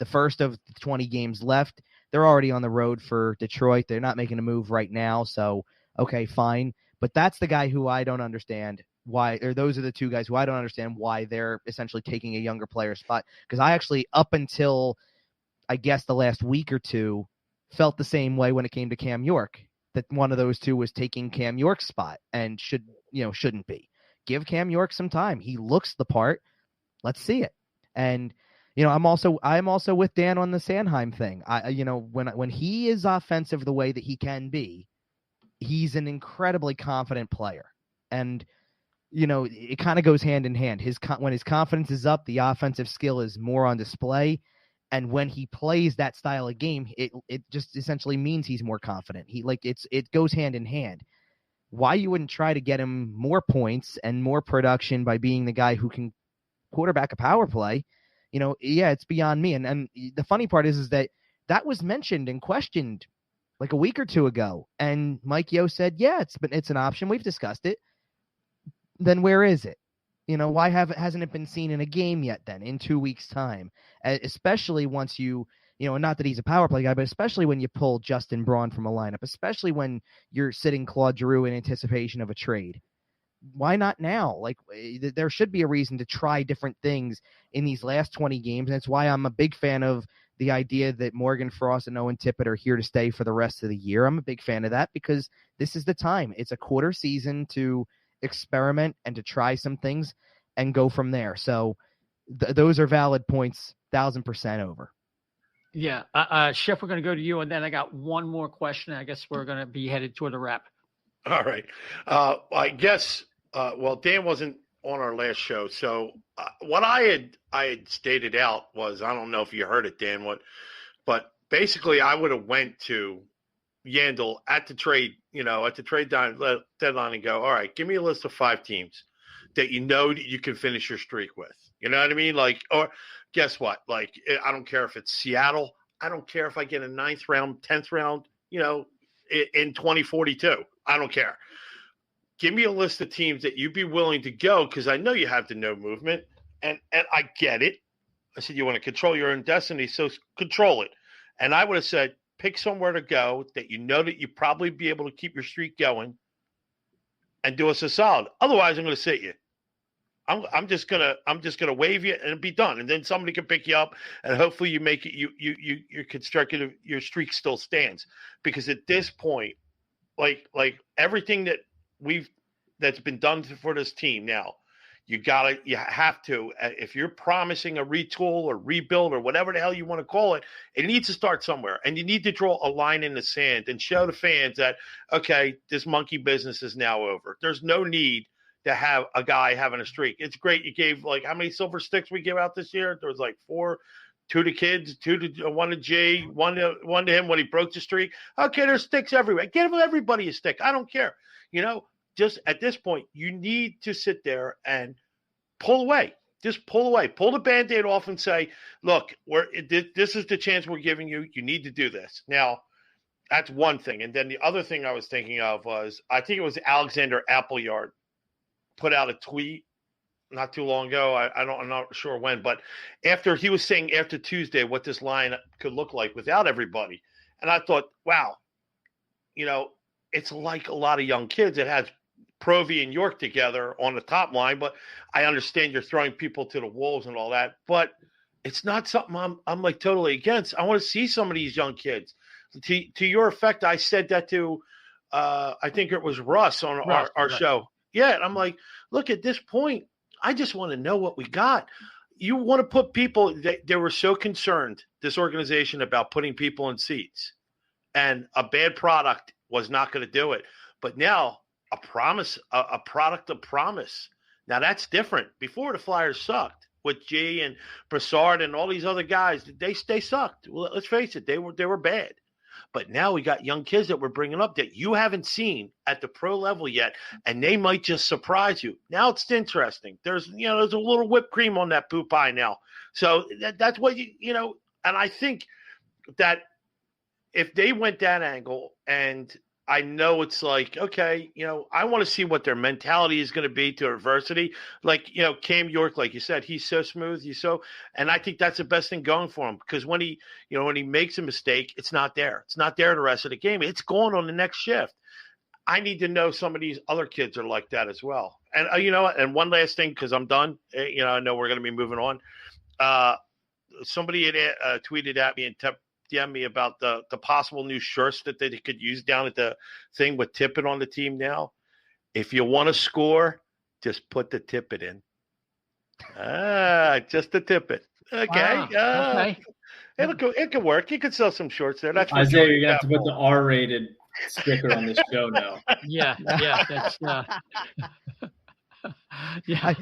S5: the first of the 20 games left, they're already on the road for Detroit. They're not making a move right now, so okay, fine. But that's the guy who I don't understand why, or those are the two guys who I don't understand why they're essentially taking a younger player's spot. Because I actually, up until I guess the last week or two, felt the same way when it came to Cam York, that one of those two was taking Cam York's spot and shouldn't be. Give Cam York some time. He looks the part. Let's see it. And I'm also with Dan on the Sanheim thing. When he is offensive the way that he can be, he's an incredibly confident player. And it kind of goes hand in hand. When his confidence is up, the offensive skill is more on display. And when he plays that style of game, it just essentially means he's more confident. It goes hand in hand. Why you wouldn't try to get him more points and more production by being the guy who can quarterback a power play? It's beyond me. And the funny part is that was mentioned and questioned like a week or two ago. And Mike Yeo said, yeah, it's an option. We've discussed it. Then where is it? Why hasn't it been seen in a game yet then, in 2 weeks' time? Especially once not that he's a power play guy, but especially when you pull Justin Braun from a lineup, especially when you're sitting Claude Giroux in anticipation of a trade. Why not now? There should be a reason to try different things in these last 20 games. And it's why I'm a big fan of the idea that Morgan Frost and Owen Tippett are here to stay for the rest of the year. I'm a big fan of that because this is the time. It's a quarter season to experiment and to try some things and go from there. So those are valid points, 1,000% over.
S2: Yeah. Chef, we're going to go to you. And then I got one more question. I guess we're going to be headed toward a wrap.
S3: All right. I guess, Dan wasn't on our last show. So what I had stated out was, I don't know if you heard it, Dan, but basically I would have went to Yandel at the trade deadline and go, all right, give me a list of 5 teams that you can finish your streak with. You know what I mean? Or guess what? I don't care if it's Seattle. I don't care if I get a 9th round, 10th round, in 2042. I don't care. Give me a list of teams that you'd be willing to go, because I know you have the no movement, and I get it. I said you want to control your own destiny, so control it. And I would have said pick somewhere to go that that you probably be able to keep your streak going and do us a solid. Otherwise, I'm going to sit you.
S6: I'm just gonna wave you and be done, and then somebody can pick you up, and hopefully you make it. Your constructive your streak still stands, because at this point, like everything that's been done for this team now, you have to, if you're promising a retool or rebuild or whatever the hell you want to call it, it needs to start somewhere, and you need to draw a line in the sand and show the fans that, okay, this monkey business is now over. There's no need to have a guy having a streak. It's great. You gave, like, how many silver sticks we give out this year? There was like 4, 2 to kids, 1 to G, one to him when he broke the streak. Okay, there's sticks everywhere. Give everybody a stick. I don't care. Just at this point, you need to sit there and pull away. Just pull away. Pull the Band-Aid off and say, look, this is the chance we're giving you. You need to do this. Now, that's one thing. And then the other thing I was thinking of was, I think it was Alexander Appleyard put out a tweet not too long ago. I'm not sure when, but after he was saying after Tuesday what this line could look like without everybody. And I thought, wow, it's like a lot of young kids. It has Provy and York together on the top line, but I understand you're throwing people to the wolves and all that, but it's not something I'm like totally against. I want to see some of these young kids. To your effect, I said that to, I think it was Russ on our show. Yeah, and I'm like, look, at this point, I just want to know what we got. You want to put people – they were so concerned, this organization, about putting people in seats, and a bad product was not going to do it. But now a product of promise. Now that's different. Before, the Flyers sucked with G and Brassard and all these other guys. They sucked. Well, let's face it, they were bad. But now we got young kids that we're bringing up that you haven't seen at the pro level yet, and they might just surprise you. Now it's interesting. There's a little whipped cream on that poo pie now. So that's what and I think that if they went that angle, and I know it's like, okay, I want to see what their mentality is going to be to adversity. Like, Cam York, like you said, he's so smooth. And I think that's the best thing going for him, because when he makes a mistake, it's not there. It's not there the rest of the game. It's going on the next shift. I need to know some of these other kids are like that as well. And, and one last thing, because I'm done, I know we're going to be moving on. Somebody had tweeted at me and DM me about the possible new shirts that they could use down at the thing with Tippett on the team now. If you want to score, just put the Tippett in. Just the Tippett. Okay.
S2: Wow. Okay.
S6: It could work. You could sell some shorts there. That's
S4: Isaiah, you're going to have to put the R-rated sticker on this show now.
S2: Yeah. That's yeah.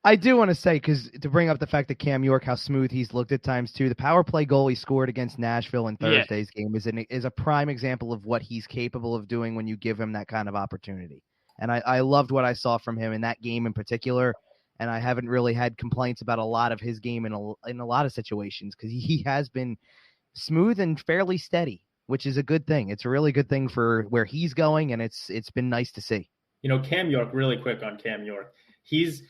S5: I do want to say, because to bring up the fact that Cam York, how smooth he's looked at times too. The power play goal he scored against Nashville in Thursday's game is a prime example of what he's capable of doing when you give him that kind of opportunity. And I loved what I saw from him in that game in particular. And I haven't really had complaints about a lot of his game in a lot of situations, because he has been smooth and fairly steady, which is a good thing. It's a really good thing for where he's going, and it's been nice to see.
S4: Cam York, really quick on Cam York. He's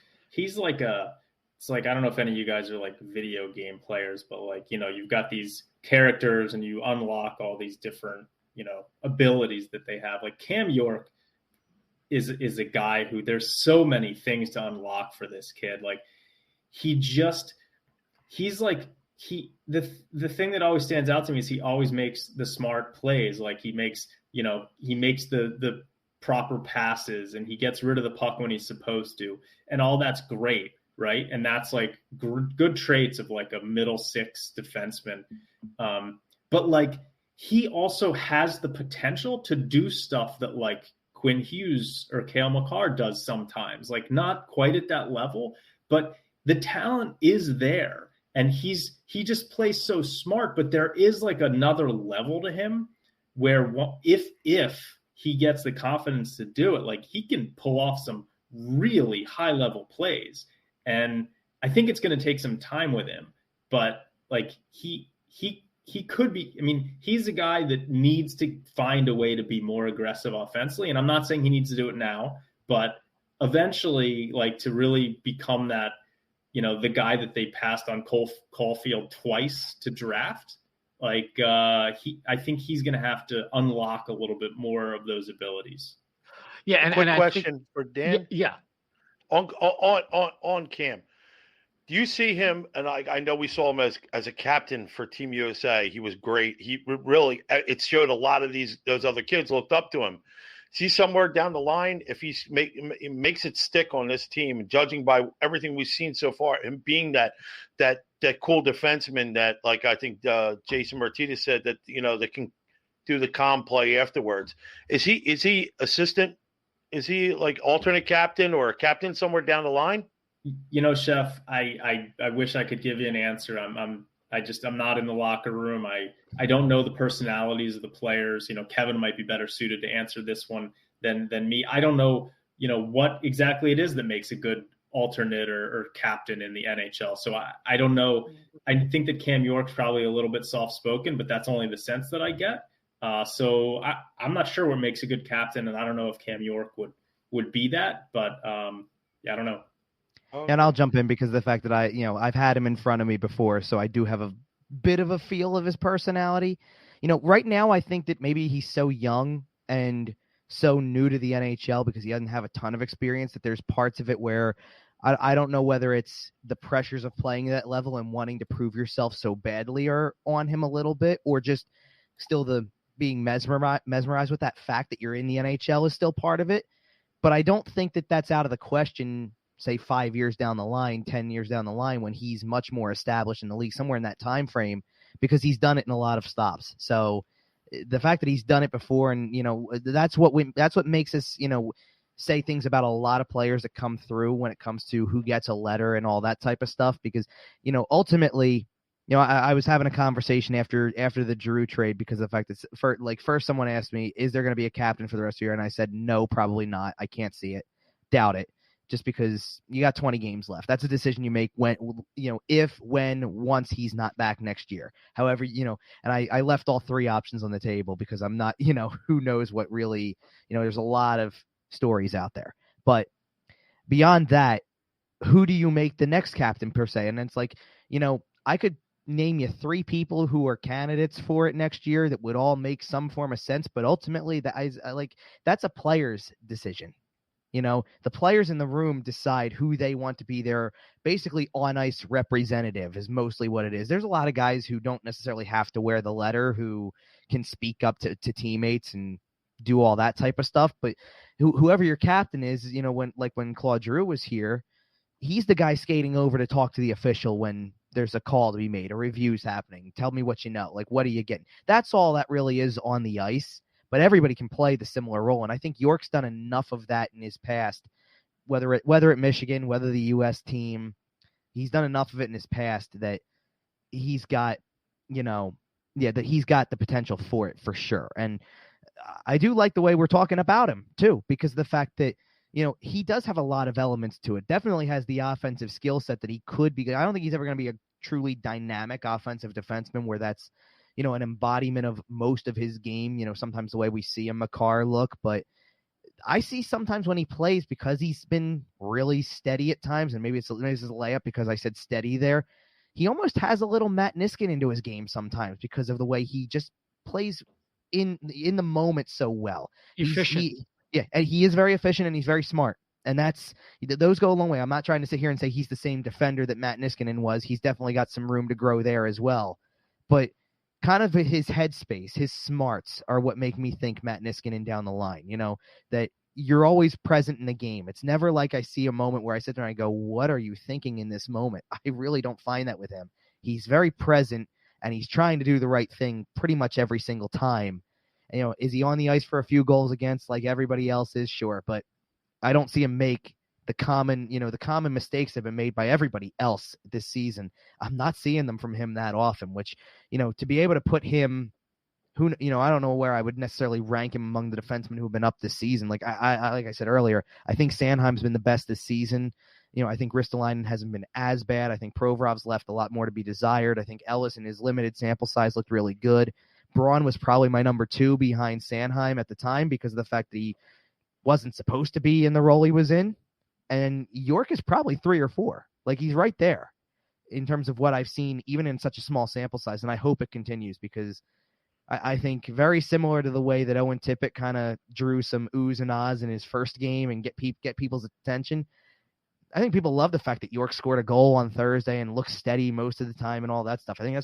S4: like it's like, I don't know if any of you guys are like video game players, but like, you've got these characters and you unlock all these different, abilities that they have. Like Cam York is a guy who there's so many things to unlock for this kid. Like the thing that always stands out to me is he always makes the smart plays. Like he makes the proper passes, and he gets rid of the puck when he's supposed to, and all that's great, right? And that's like good traits of like a middle six defenseman. But like he also has the potential to do stuff that like Quinn Hughes or Cale Makar does sometimes, like not quite at that level, but the talent is there, and he just plays so smart. But there is like another level to him where if he gets the confidence to do it, like he can pull off some really high level plays. And I think it's going to take some time with him, but like he could be, he's a guy that needs to find a way to be more aggressive offensively. And I'm not saying he needs to do it now, but eventually, like, to really become that, the guy that they passed on Caulfield twice to draft. Like I think he's going to have to unlock a little bit more of those abilities.
S2: Yeah.
S6: Quick question for Dan.
S2: Yeah.
S6: on Cam. Do you see him? And I know we saw him as a captain for Team USA. He was great. He really, it showed a lot of those other kids looked up to him. See somewhere down the line, if he makes it stick on this team, judging by everything we've seen so far, him being that cool defenseman that, like I think Jason Martinez said, that that can do the calm play afterwards. Is he assistant? Is he like alternate captain or a captain somewhere down the line?
S4: Chef, I wish I could give you an answer. I'm not in the locker room. I don't know the personalities of the players. Kevin might be better suited to answer this one than me. I don't know, what exactly it is that makes a good alternate or captain in the NHL. So I don't know. I think that Cam York's probably a little bit soft-spoken, but that's only the sense that I get. So I'm not sure what makes a good captain, and I don't know if Cam York would be that, but I don't know.
S5: And I'll jump in because of the fact that I've had him in front of me before, so I do have a bit of a feel of his personality. Right now I think that maybe he's so young and so new to the NHL because he doesn't have a ton of experience that there's parts of it where I don't know whether it's the pressures of playing at that level and wanting to prove yourself so badly are on him a little bit, or just still the being mesmerized with that fact that you're in the NHL is still part of it. But I don't think that that's out of the question, say 5 years down the line, 10 years down the line, when he's much more established in the league, somewhere in that time frame, because he's done it in a lot of stops. So the fact that he's done it before, and that's what makes us say things about a lot of players that come through when it comes to who gets a letter and all that type of stuff, because ultimately I was having a conversation after the Giroux trade because of the fact that first someone asked me, is there going to be a captain for the rest of the year? And I said, no, probably not. I can't see it. Doubt it. Just because you got 20 games left. That's a decision you make when, once he's not back next year. However, and I left all three options on the table because I'm not, who knows what really, there's a lot of stories out there. But beyond that, who do you make the next captain per se? And it's like, I could name you three people who are candidates for it next year that would all make some form of sense. But ultimately, that's a player's decision. The players in the room decide who they want to be their basically on-ice representative is mostly what it is. There's a lot of guys who don't necessarily have to wear the letter, who can speak up to teammates and do all that type of stuff. But whoever your captain is, when Claude Giroux was here, he's the guy skating over to talk to the official when there's a call to be made, a review's happening. Tell me what you know. What are you getting? That's all that really is on the ice. But everybody can play the similar role, and I think York's done enough of that in his past, whether at Michigan, whether the U.S. team, he's done enough of it in his past that he's got, that he's got the potential for it for sure. And I do like the way we're talking about him too, because of the fact that he does have a lot of elements to it. Definitely has the offensive skill set that he could be. I don't think he's ever going to be a truly dynamic offensive defenseman where that's an embodiment of most of his game, sometimes the way we see a Makar look, but I see sometimes when he plays, because he's been really steady at times, and maybe it's a layup because I said steady there, he almost has a little Matt Niskanen into his game sometimes because of the way he just plays in the moment so well.
S2: Efficient.
S5: And he is very efficient and he's very smart. And those go a long way. I'm not trying to sit here and say he's the same defender that Matt Niskanen was. He's definitely got some room to grow there as well. But kind of his headspace, his smarts are what make me think Matt Niskanen down the line, that you're always present in the game. It's never like I see a moment where I sit there and I go, what are you thinking in this moment? I really don't find that with him. He's very present and he's trying to do the right thing pretty much every single time. And, is he on the ice for a few goals against like everybody else is? Sure. But I don't see him make the common mistakes that have been made by everybody else this season. I'm not seeing them from him that often, which, to be able to put him, I don't know where I would necessarily rank him among the defensemen who have been up this season. Like I said earlier, I think Sanheim's been the best this season. I think Ristolainen hasn't been as bad. I think Provorov's left a lot more to be desired. I think Ellis in his limited sample size looked really good. Braun was probably my number 2 behind Sanheim at the time because of the fact that he wasn't supposed to be in the role he was in. And York is probably 3 or 4. Like, he's right there in terms of what I've seen, even in such a small sample size. And I hope it continues because I think very similar to the way that Owen Tippett kind of drew some oohs and ahs in his first game and get people's attention. I think people love the fact that York scored a goal on Thursday and looked steady most of the time and all that stuff. I think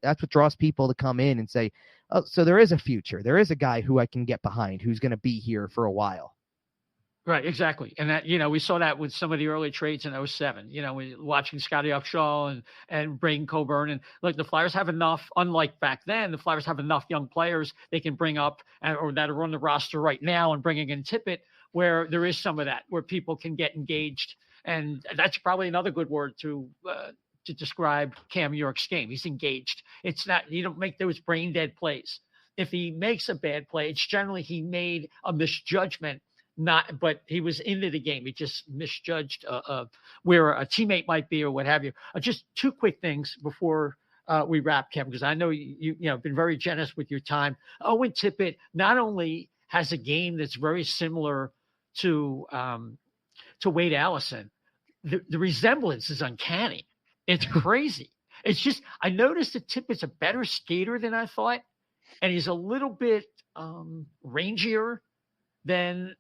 S5: that's what draws people to come in and say, oh, so there is a future. There is a guy who I can get behind who's going to be here for a while.
S2: Right, exactly. And that, we saw that with some of the early trades in 2007, watching Scotty Upshaw and Braden Coburn. And look, the Flyers have enough, unlike back then, the Flyers have enough young players they can bring up or that are on the roster right now, and bringing in Tippett, where there is some of that, where people can get engaged. And that's probably another good word to describe Cam York's game. He's engaged. It's not, you don't make those brain dead plays. If he makes a bad play, it's generally he made a misjudgment. But he was into the game. He just misjudged where a teammate might be or what have you. Just two quick things before we wrap, Kevin, because I know you've been very generous with your time. Owen Tippett not only has a game that's very similar to Wade Allison, the resemblance is uncanny. It's crazy. It's just, I noticed that Tippett's a better skater than I thought, and he's a little bit rangier than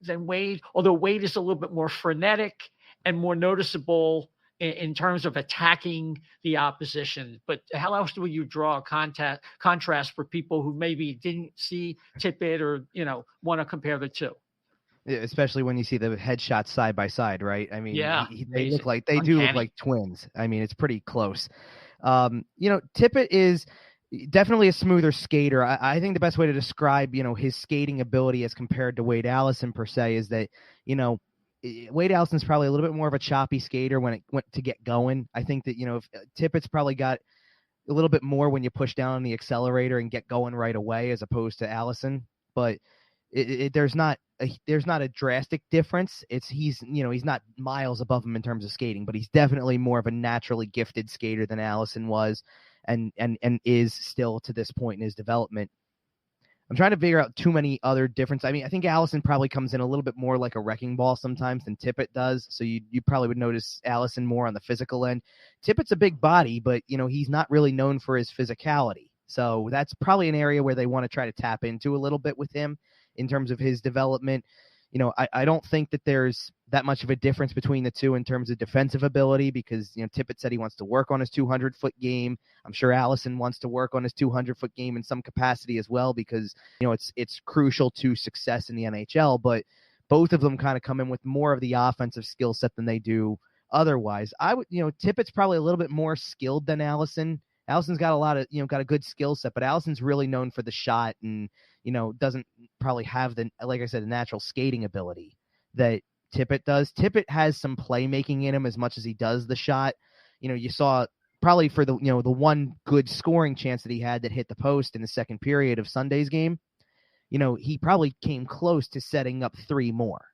S2: Wade, although Wade is a little bit more frenetic and more noticeable in terms of attacking the opposition. But how else do you draw a contrast for people who maybe didn't see Tippett or, want to compare the two?
S5: Especially when you see the headshots side by side, right? I mean,
S2: yeah,
S5: they look like do look like twins. I mean, it's pretty close. Tippett is definitely a smoother skater. I think the best way to describe, his skating ability as compared to Wade Allison per se is that, Wade Allison's probably a little bit more of a choppy skater when it went to get going. I think that, if Tippett's probably got a little bit more when you push down on the accelerator and get going right away as opposed to Allison. But there's not a drastic difference. He's not miles above him in terms of skating, but he's definitely more of a naturally gifted skater than Allison was. And is still to this point in his development. I'm trying to figure out too many other differences. I mean, I think Allison probably comes in a little bit more like a wrecking ball sometimes than Tippett does. So you probably would notice Allison more on the physical end. Tippett's a big body, but, he's not really known for his physicality. So that's probably an area where they want to try to tap into a little bit with him in terms of his development. I don't think that there's that much of a difference between the two in terms of defensive ability because, Tippett said he wants to work on his 200-foot game. I'm sure Allison wants to work on his 200-foot game in some capacity as well because, it's crucial to success in the NHL. But both of them kind of come in with more of the offensive skill set than they do otherwise. Tippett's probably a little bit more skilled than Allison. Allison's got got a good skill set, but Allison's really known for the shot and, doesn't probably have like I said, the natural skating ability that Tippett does. Tippett has some playmaking in him as much as he does the shot. You saw probably for the one good scoring chance that he had that hit the post in the second period of Sunday's game, he probably came close to setting up three more.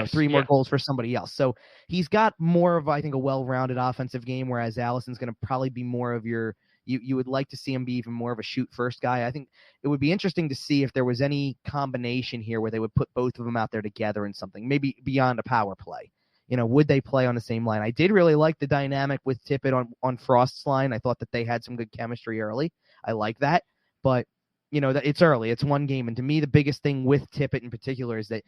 S5: Three more goals for somebody else. So he's got more of, I think, a well-rounded offensive game, whereas Allison's going to probably be more of your you would like to see him be even more of a shoot-first guy. I think it would be interesting to see if there was any combination here where they would put both of them out there together in something, maybe beyond a power play. Would they play on the same line? I did really like the dynamic with Tippett on Frost's line. I thought that they had some good chemistry early. I like that. But, it's early. It's one game. And to me, the biggest thing with Tippett in particular is that,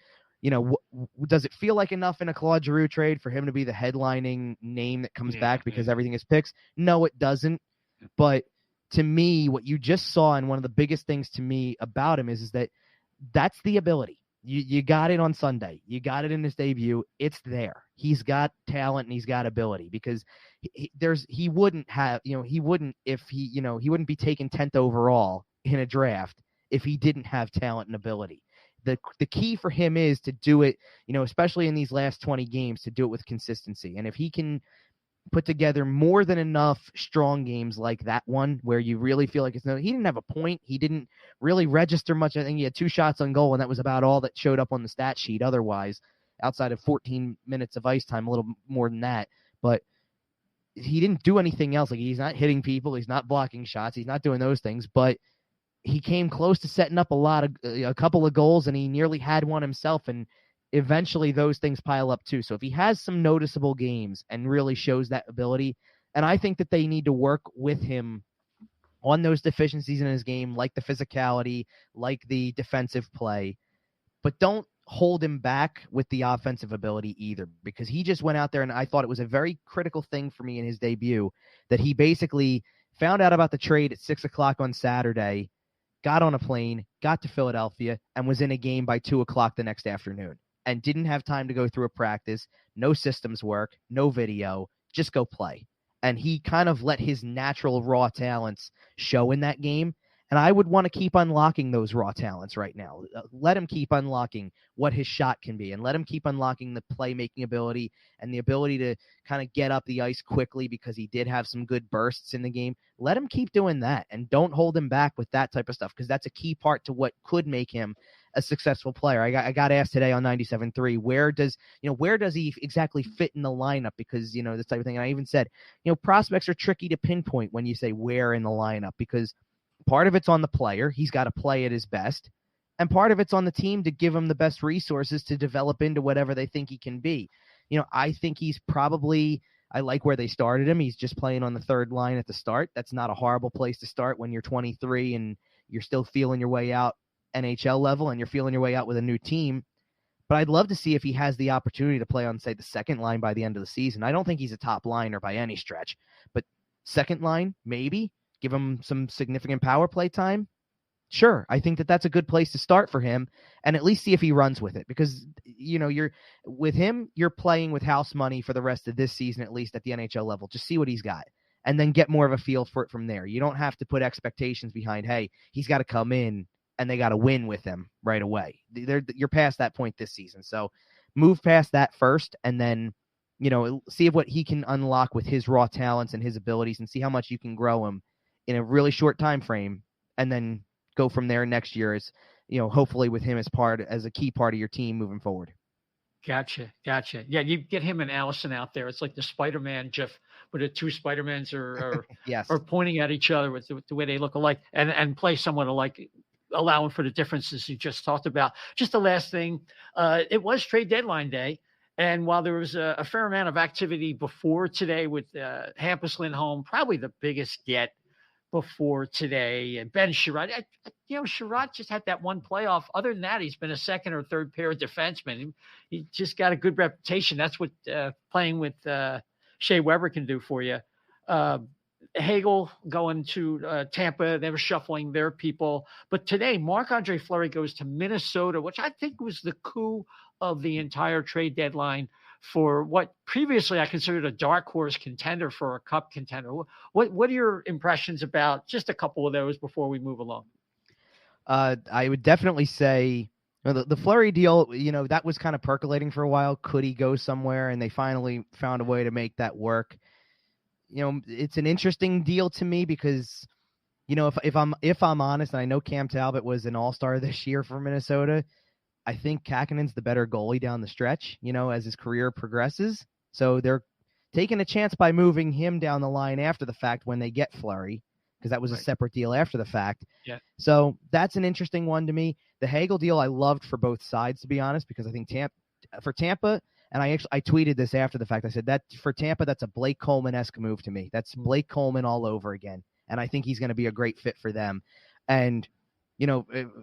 S5: does it feel like enough in a Claude Giroux trade for him to be the headlining name that comes back because everything is picks? No, it doesn't. But to me, what you just saw, and one of the biggest things to me about him is that that's the ability. You got it on Sunday. You got it in his debut. It's there. He's got talent and he's got ability because he wouldn't be taken 10th overall in a draft if he didn't have talent and ability. The key for him is to do it, especially in these last 20 games, to do it with consistency. And if he can put together more than enough strong games like that one where you really feel like he didn't have a point. He didn't really register much. I think he had 2 shots on goal, and that was about all that showed up on the stat sheet otherwise, outside of 14 minutes of ice time, a little more than that. But he didn't do anything else. Like, he's not hitting people. He's not blocking shots. He's not doing those things. But he came close to setting up a couple of goals, and he nearly had one himself. And eventually those things pile up too. So if he has some noticeable games and really shows that ability, and I think that they need to work with him on those deficiencies in his game, like the physicality, like the defensive play, but don't hold him back with the offensive ability either, because he just went out there, and I thought it was a very critical thing for me in his debut that he basically found out about the trade at 6:00 on Saturday, got on a plane, got to Philadelphia, and was in a game by 2:00 the next afternoon, and didn't have time to go through a practice, no systems work, no video, just go play. And he kind of let his natural raw talents show in that game. And I would want to keep unlocking those raw talents right now. Let him keep unlocking what his shot can be, and let him keep unlocking the playmaking ability and the ability to kind of get up the ice quickly, because he did have some good bursts in the game. Let him keep doing that, and don't hold him back with that type of stuff, because that's a key part to what could make him a successful player. I got asked today on 97.3, where does he exactly fit in the lineup? Because, this type of thing. And I even said, prospects are tricky to pinpoint when you say where in the lineup, because part of it's on the player. He's got to play at his best. And part of it's on the team to give him the best resources to develop into whatever they think he can be. I think he's probably, I like where they started him. He's just playing on the third line at the start. That's not a horrible place to start when you're 23 and you're still feeling your way out NHL level and you're feeling your way out with a new team. But I'd love to see if he has the opportunity to play on, say, the second line by the end of the season. I don't think he's a top liner by any stretch, but second line, maybe. Give him some significant power play time. Sure, I think that's a good place to start for him, and at least see if he runs with it, because you're playing with house money for the rest of this season, at least at the NHL level. Just see what he's got, and then get more of a feel for it from there. You don't have to put expectations behind, hey, he's got to come in and they got to win with him right away. You're past that point this season, so move past that first, and then see what he can unlock with his raw talents and his abilities, and see how much you can grow him in a really short time frame, and then go from there next year as, hopefully with him as a key part of your team moving forward.
S2: Gotcha. Yeah, you get him and Allison out there. It's like the Spider-Man GIF, where the two Spider-Mans are
S5: yes,
S2: are pointing at each other with the way they look alike, and play somewhat alike, allowing for the differences you just talked about. Just the last thing, it was trade deadline day. And while there was a fair amount of activity before today with Hampus Lindholm, probably the biggest get before today, and Ben Sherratt. Sherratt just had that one playoff. Other than that, he's been a second or third pair defenseman. He just got a good reputation. That's what playing with Shea Weber can do for you. Hagel going to Tampa. They were shuffling their people. But today, Marc-Andre Fleury goes to Minnesota, which I think was the coup of the entire trade deadline for what previously I considered a dark horse contender for a cup contender. What are your impressions about just a couple of those before we move along?
S5: I would definitely say the Flurry deal, that was kind of percolating for a while. Could he go somewhere? And they finally found a way to make that work. It's an interesting deal to me because, if I'm honest, and I know Cam Talbot was an all-star this year for Minnesota, I think Kakanen's the better goalie down the stretch, as his career progresses. So they're taking a chance by moving him down the line after the fact when they get Fleury, because that was a separate deal after the fact.
S2: Yeah.
S5: So that's an interesting one to me. The Hagel deal I loved for both sides, to be honest, because I think for Tampa, and I tweeted this after the fact, I said that for Tampa, that's a Blake Coleman-esque move to me. That's Blake Coleman all over again. And I think he's going to be a great fit for them. And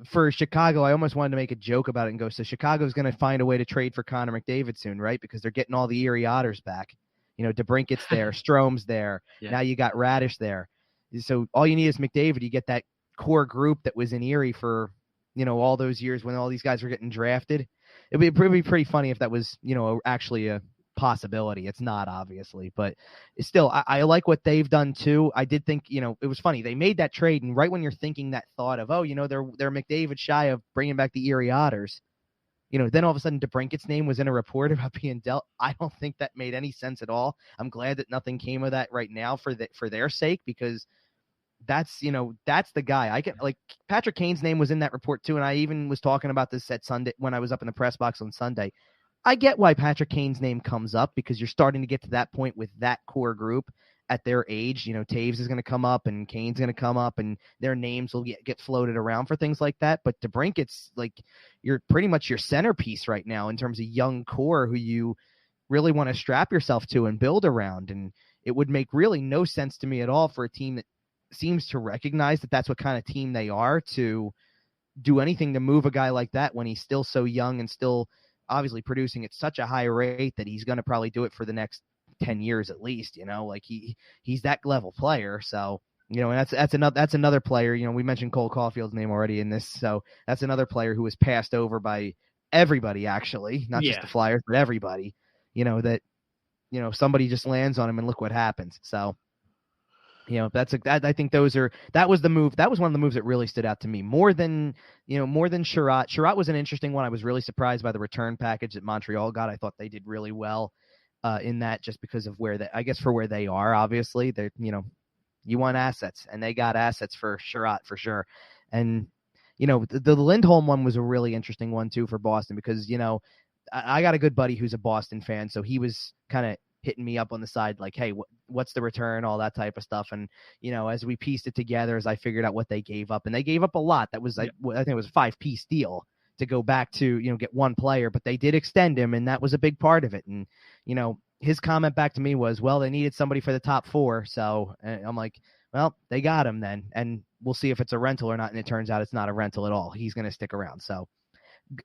S5: for Chicago, I almost wanted to make a joke about it and go, so Chicago's going to find a way to trade for Connor McDavid soon, right? Because they're getting all the Erie Otters back. DeBrincat's there, Strome's there. Yeah. Now you got Radish there. So all you need is McDavid. You get that core group that was in Erie for, all those years when all these guys were getting drafted. It'd be pretty funny if that was, actually a possibility. It's not, obviously, but still, I like what they've done too. I did think, it was funny. They made that trade, and right when you're thinking that thought of, they're McDavid shy of bringing back the Erie Otters, then all of a sudden DeBrincat's name was in a report about being dealt. I don't think that made any sense at all. I'm glad that nothing came of that right now for their sake, because that's the guy. I get, like, Patrick Kane's name was in that report too, and I even was talking about this at Sunday when I was up in the press box on Sunday. I get why Patrick Kane's name comes up, because you're starting to get to that point with that core group at their age. Taves is going to come up and Kane's going to come up, and their names will get floated around for things like that. But DeBrincat's like, you're pretty much your centerpiece right now in terms of young core who you really want to strap yourself to and build around. And it would make really no sense to me at all for a team that seems to recognize that that's what kind of team they are to do anything to move a guy like that when he's still so young and still obviously producing at such a high rate that he's going to probably do it for the next 10 years at least, like he's that level player. So, and that's another player, we mentioned Cole Caulfield's name already in this. So that's another player who was passed over by everybody, actually, not just the Flyers, but everybody, that, somebody just lands on him and look what happens. So, I think that was the move. That was one of the moves that really stood out to me more than Sherratt. Sherratt was an interesting one. I was really surprised by the return package that Montreal got. I thought they did really well in that, just because of where they are. Obviously, they're, you want assets, and they got assets for Sherratt for sure. And, the Lindholm one was a really interesting one too for Boston, because, I got a good buddy who's a Boston fan. So he was kind of hitting me up on the side, like, hey, what's the return, all that type of stuff. And, as we pieced it together, as I figured out what they gave up, and they gave up a lot. That was, I think it was a 5-piece deal to go back to, get one player, but they did extend him, and that was a big part of it. And, his comment back to me was, well, they needed somebody for the top 4. So I'm like, well, they got him then, and we'll see if it's a rental or not. And it turns out it's not a rental at all. He's going to stick around. So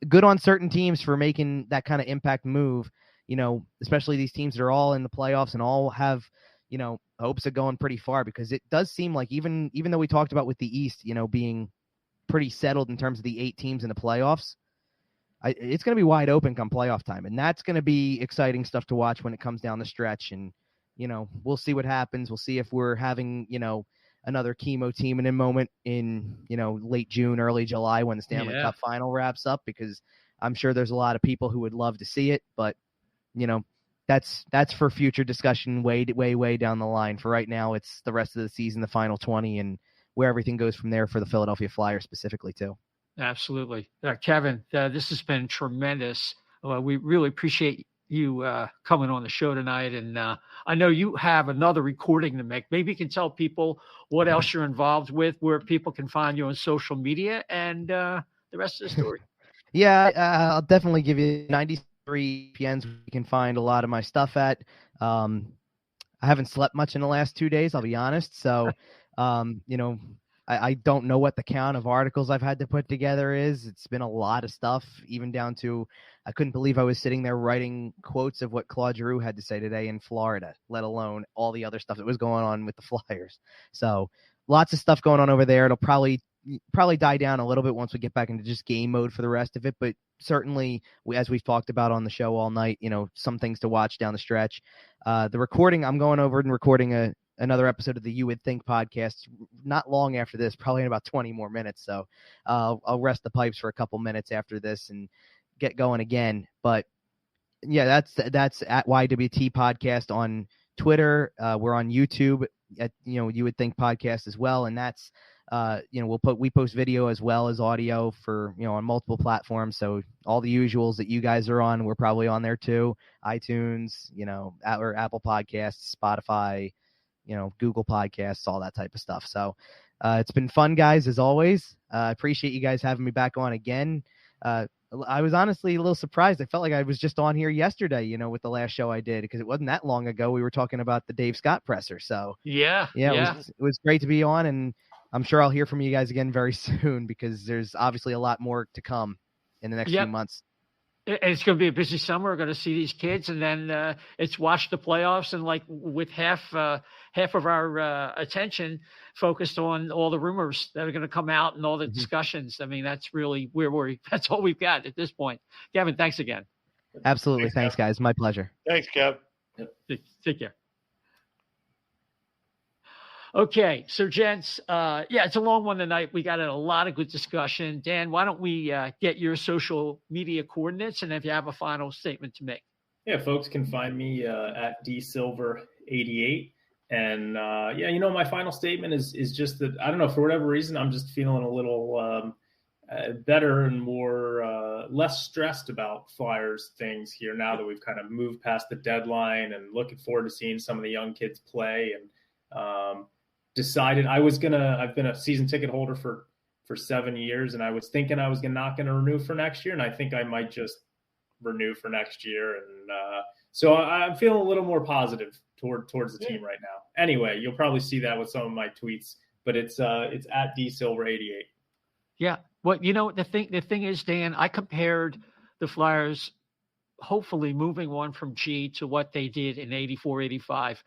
S5: good on certain teams for making that kind of impact move, especially these teams that are all in the playoffs and all have, hopes of going pretty far, because it does seem like even though we talked about with the East, being pretty settled in terms of the 8 teams in the playoffs, it's going to be wide open come playoff time. And that's going to be exciting stuff to watch when it comes down the stretch. And, we'll see what happens. We'll see if we're having, another chemo team in a moment in, late June, early July, when the Stanley Cup final wraps up, because I'm sure there's a lot of people who would love to see it, but that's for future discussion, way down the line. For right now, it's the rest of the season, the final 20, and where everything goes from there for the Philadelphia Flyers specifically too.
S2: Absolutely. Kevin, this has been tremendous. We really appreciate you coming on the show tonight. And I know you have another recording to make. Maybe you can tell people what else you're involved with, where people can find you on social media, and the rest of the story.
S5: I'll definitely give you 93 PNs. You can find a lot of my stuff at. I haven't slept much in the last 2 days, I'll be honest. So, I don't know what the count of articles I've had to put together is. It's been a lot of stuff, even down to, I couldn't believe I was sitting there writing quotes of what Claude Giroux had to say today in Florida, let alone all the other stuff that was going on with the Flyers. So lots of stuff going on over there. It'll probably die down a little bit once we get back into just game mode for the rest of it. But certainly, as we've talked about on the show all night, some things to watch down the stretch. The recording, I'm going over and recording another episode of the You Would Think podcast not long after this, probably in about 20 more minutes. So I'll rest the pipes for a couple minutes after this and get going again. But yeah, that's at YWT podcast on Twitter. We're on YouTube at, You Would Think podcast as well. And that's, we post video as well as audio for, on multiple platforms. So all the usuals that you guys are on, we're probably on there too. iTunes, or Apple Podcasts, Spotify, Google Podcasts, all that type of stuff. So it's been fun, guys, as always. I appreciate you guys having me back on again. I was honestly a little surprised. I felt like I was just on here yesterday, with the last show I did, because it wasn't that long ago. We were talking about the Dave Scott presser. So it was great to be on, and I'm sure I'll hear from you guys again very soon, because there's obviously a lot more to come in the next few months.
S2: It's going to be a busy summer. We're going to see these kids, and then it's watch the playoffs, and like with half of our attention focused on all the rumors that are going to come out and all the discussions. I mean, that's really that's all we've got at this point. Kevin, thanks again.
S5: Absolutely. Thanks guys. My pleasure.
S6: Thanks, Kev.
S2: Take care. Okay, so gents, it's a long one tonight. We got a lot of good discussion. Dan, why don't we get your social media coordinates, and if you have a final statement to make.
S4: Yeah, folks can find me at dsilver88. And my final statement is just that, I don't know, for whatever reason, I'm just feeling a little better and more less stressed about Flyers things here now that we've kind of moved past the deadline, and looking forward to seeing some of the young kids play. And decided I've been a season ticket holder for 7 years, and I was thinking I was not going to renew for next year, and I think I might just renew for next year. And so I'm feeling a little more positive towards the team right now. Anyway, you'll probably see that with some of my tweets, but it's at dsilver88.
S2: Yeah, Well, the thing is, Dan, I compared the Flyers hopefully moving on from G to what they did in 84, 85,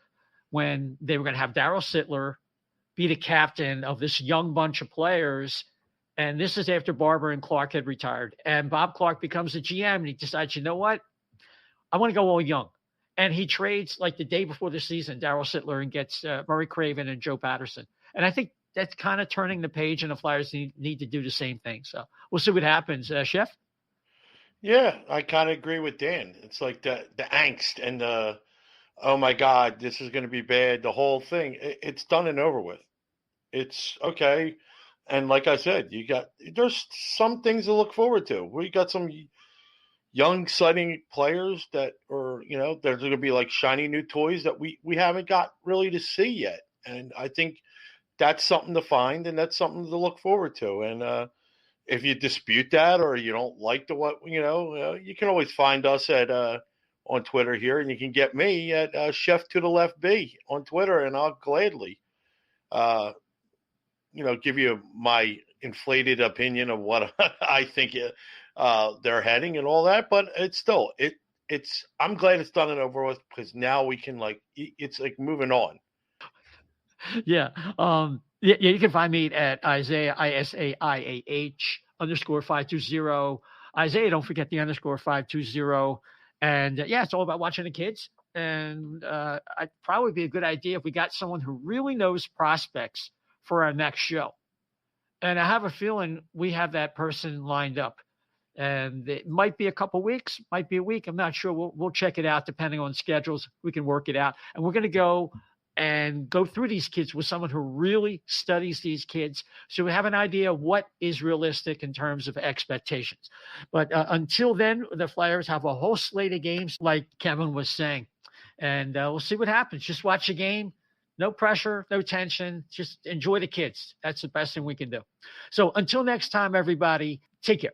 S2: when they were going to have Darryl Sittler be the captain of this young bunch of players. And this is after Barber and Clark had retired. And Bob Clark becomes the GM, and he decides, you know what? I want to go all young. And he trades like the day before the season, Darryl Sittler, and gets Murray Craven and Joe Patterson. And I think that's kind of turning the page, and the Flyers need to do the same thing. So we'll see what happens. Chef?
S6: Yeah, I kind of agree with Dan. It's like the angst and the, oh my God, this is going to be bad. The whole thing, it's done and over with. It's okay. And like I said, there's some things to look forward to. We got some young, exciting players that are, there's going to be like shiny new toys that we haven't got really to see yet. And I think that's something to find, and that's something to look forward to. And if you dispute that, or you don't like you can always find us at on Twitter here, and you can get me at Chef to the Left B on Twitter, and I'll gladly give you my inflated opinion of what I think they're heading and all that. But it's still, I'm glad it's done and over with, because now we can it's like moving on.
S2: Yeah. You can find me at Isaiah, ISAIAH _520. Isaiah, don't forget the _520. And it's all about watching the kids. And I'd probably be a good idea if we got someone who really knows prospects for our next show. And I have a feeling we have that person lined up. And it might be a couple weeks, might be a week. I'm not sure. We'll check it out depending on schedules. We can work it out. And we're going to go through these kids with someone who really studies these kids, so we have an idea of what is realistic in terms of expectations. But until then, the Flyers have a whole slate of games, like Kevin was saying, and we'll see what happens. Just watch the game. No pressure, no tension. Just enjoy the kids. That's the best thing we can do. So until next time, everybody, take care.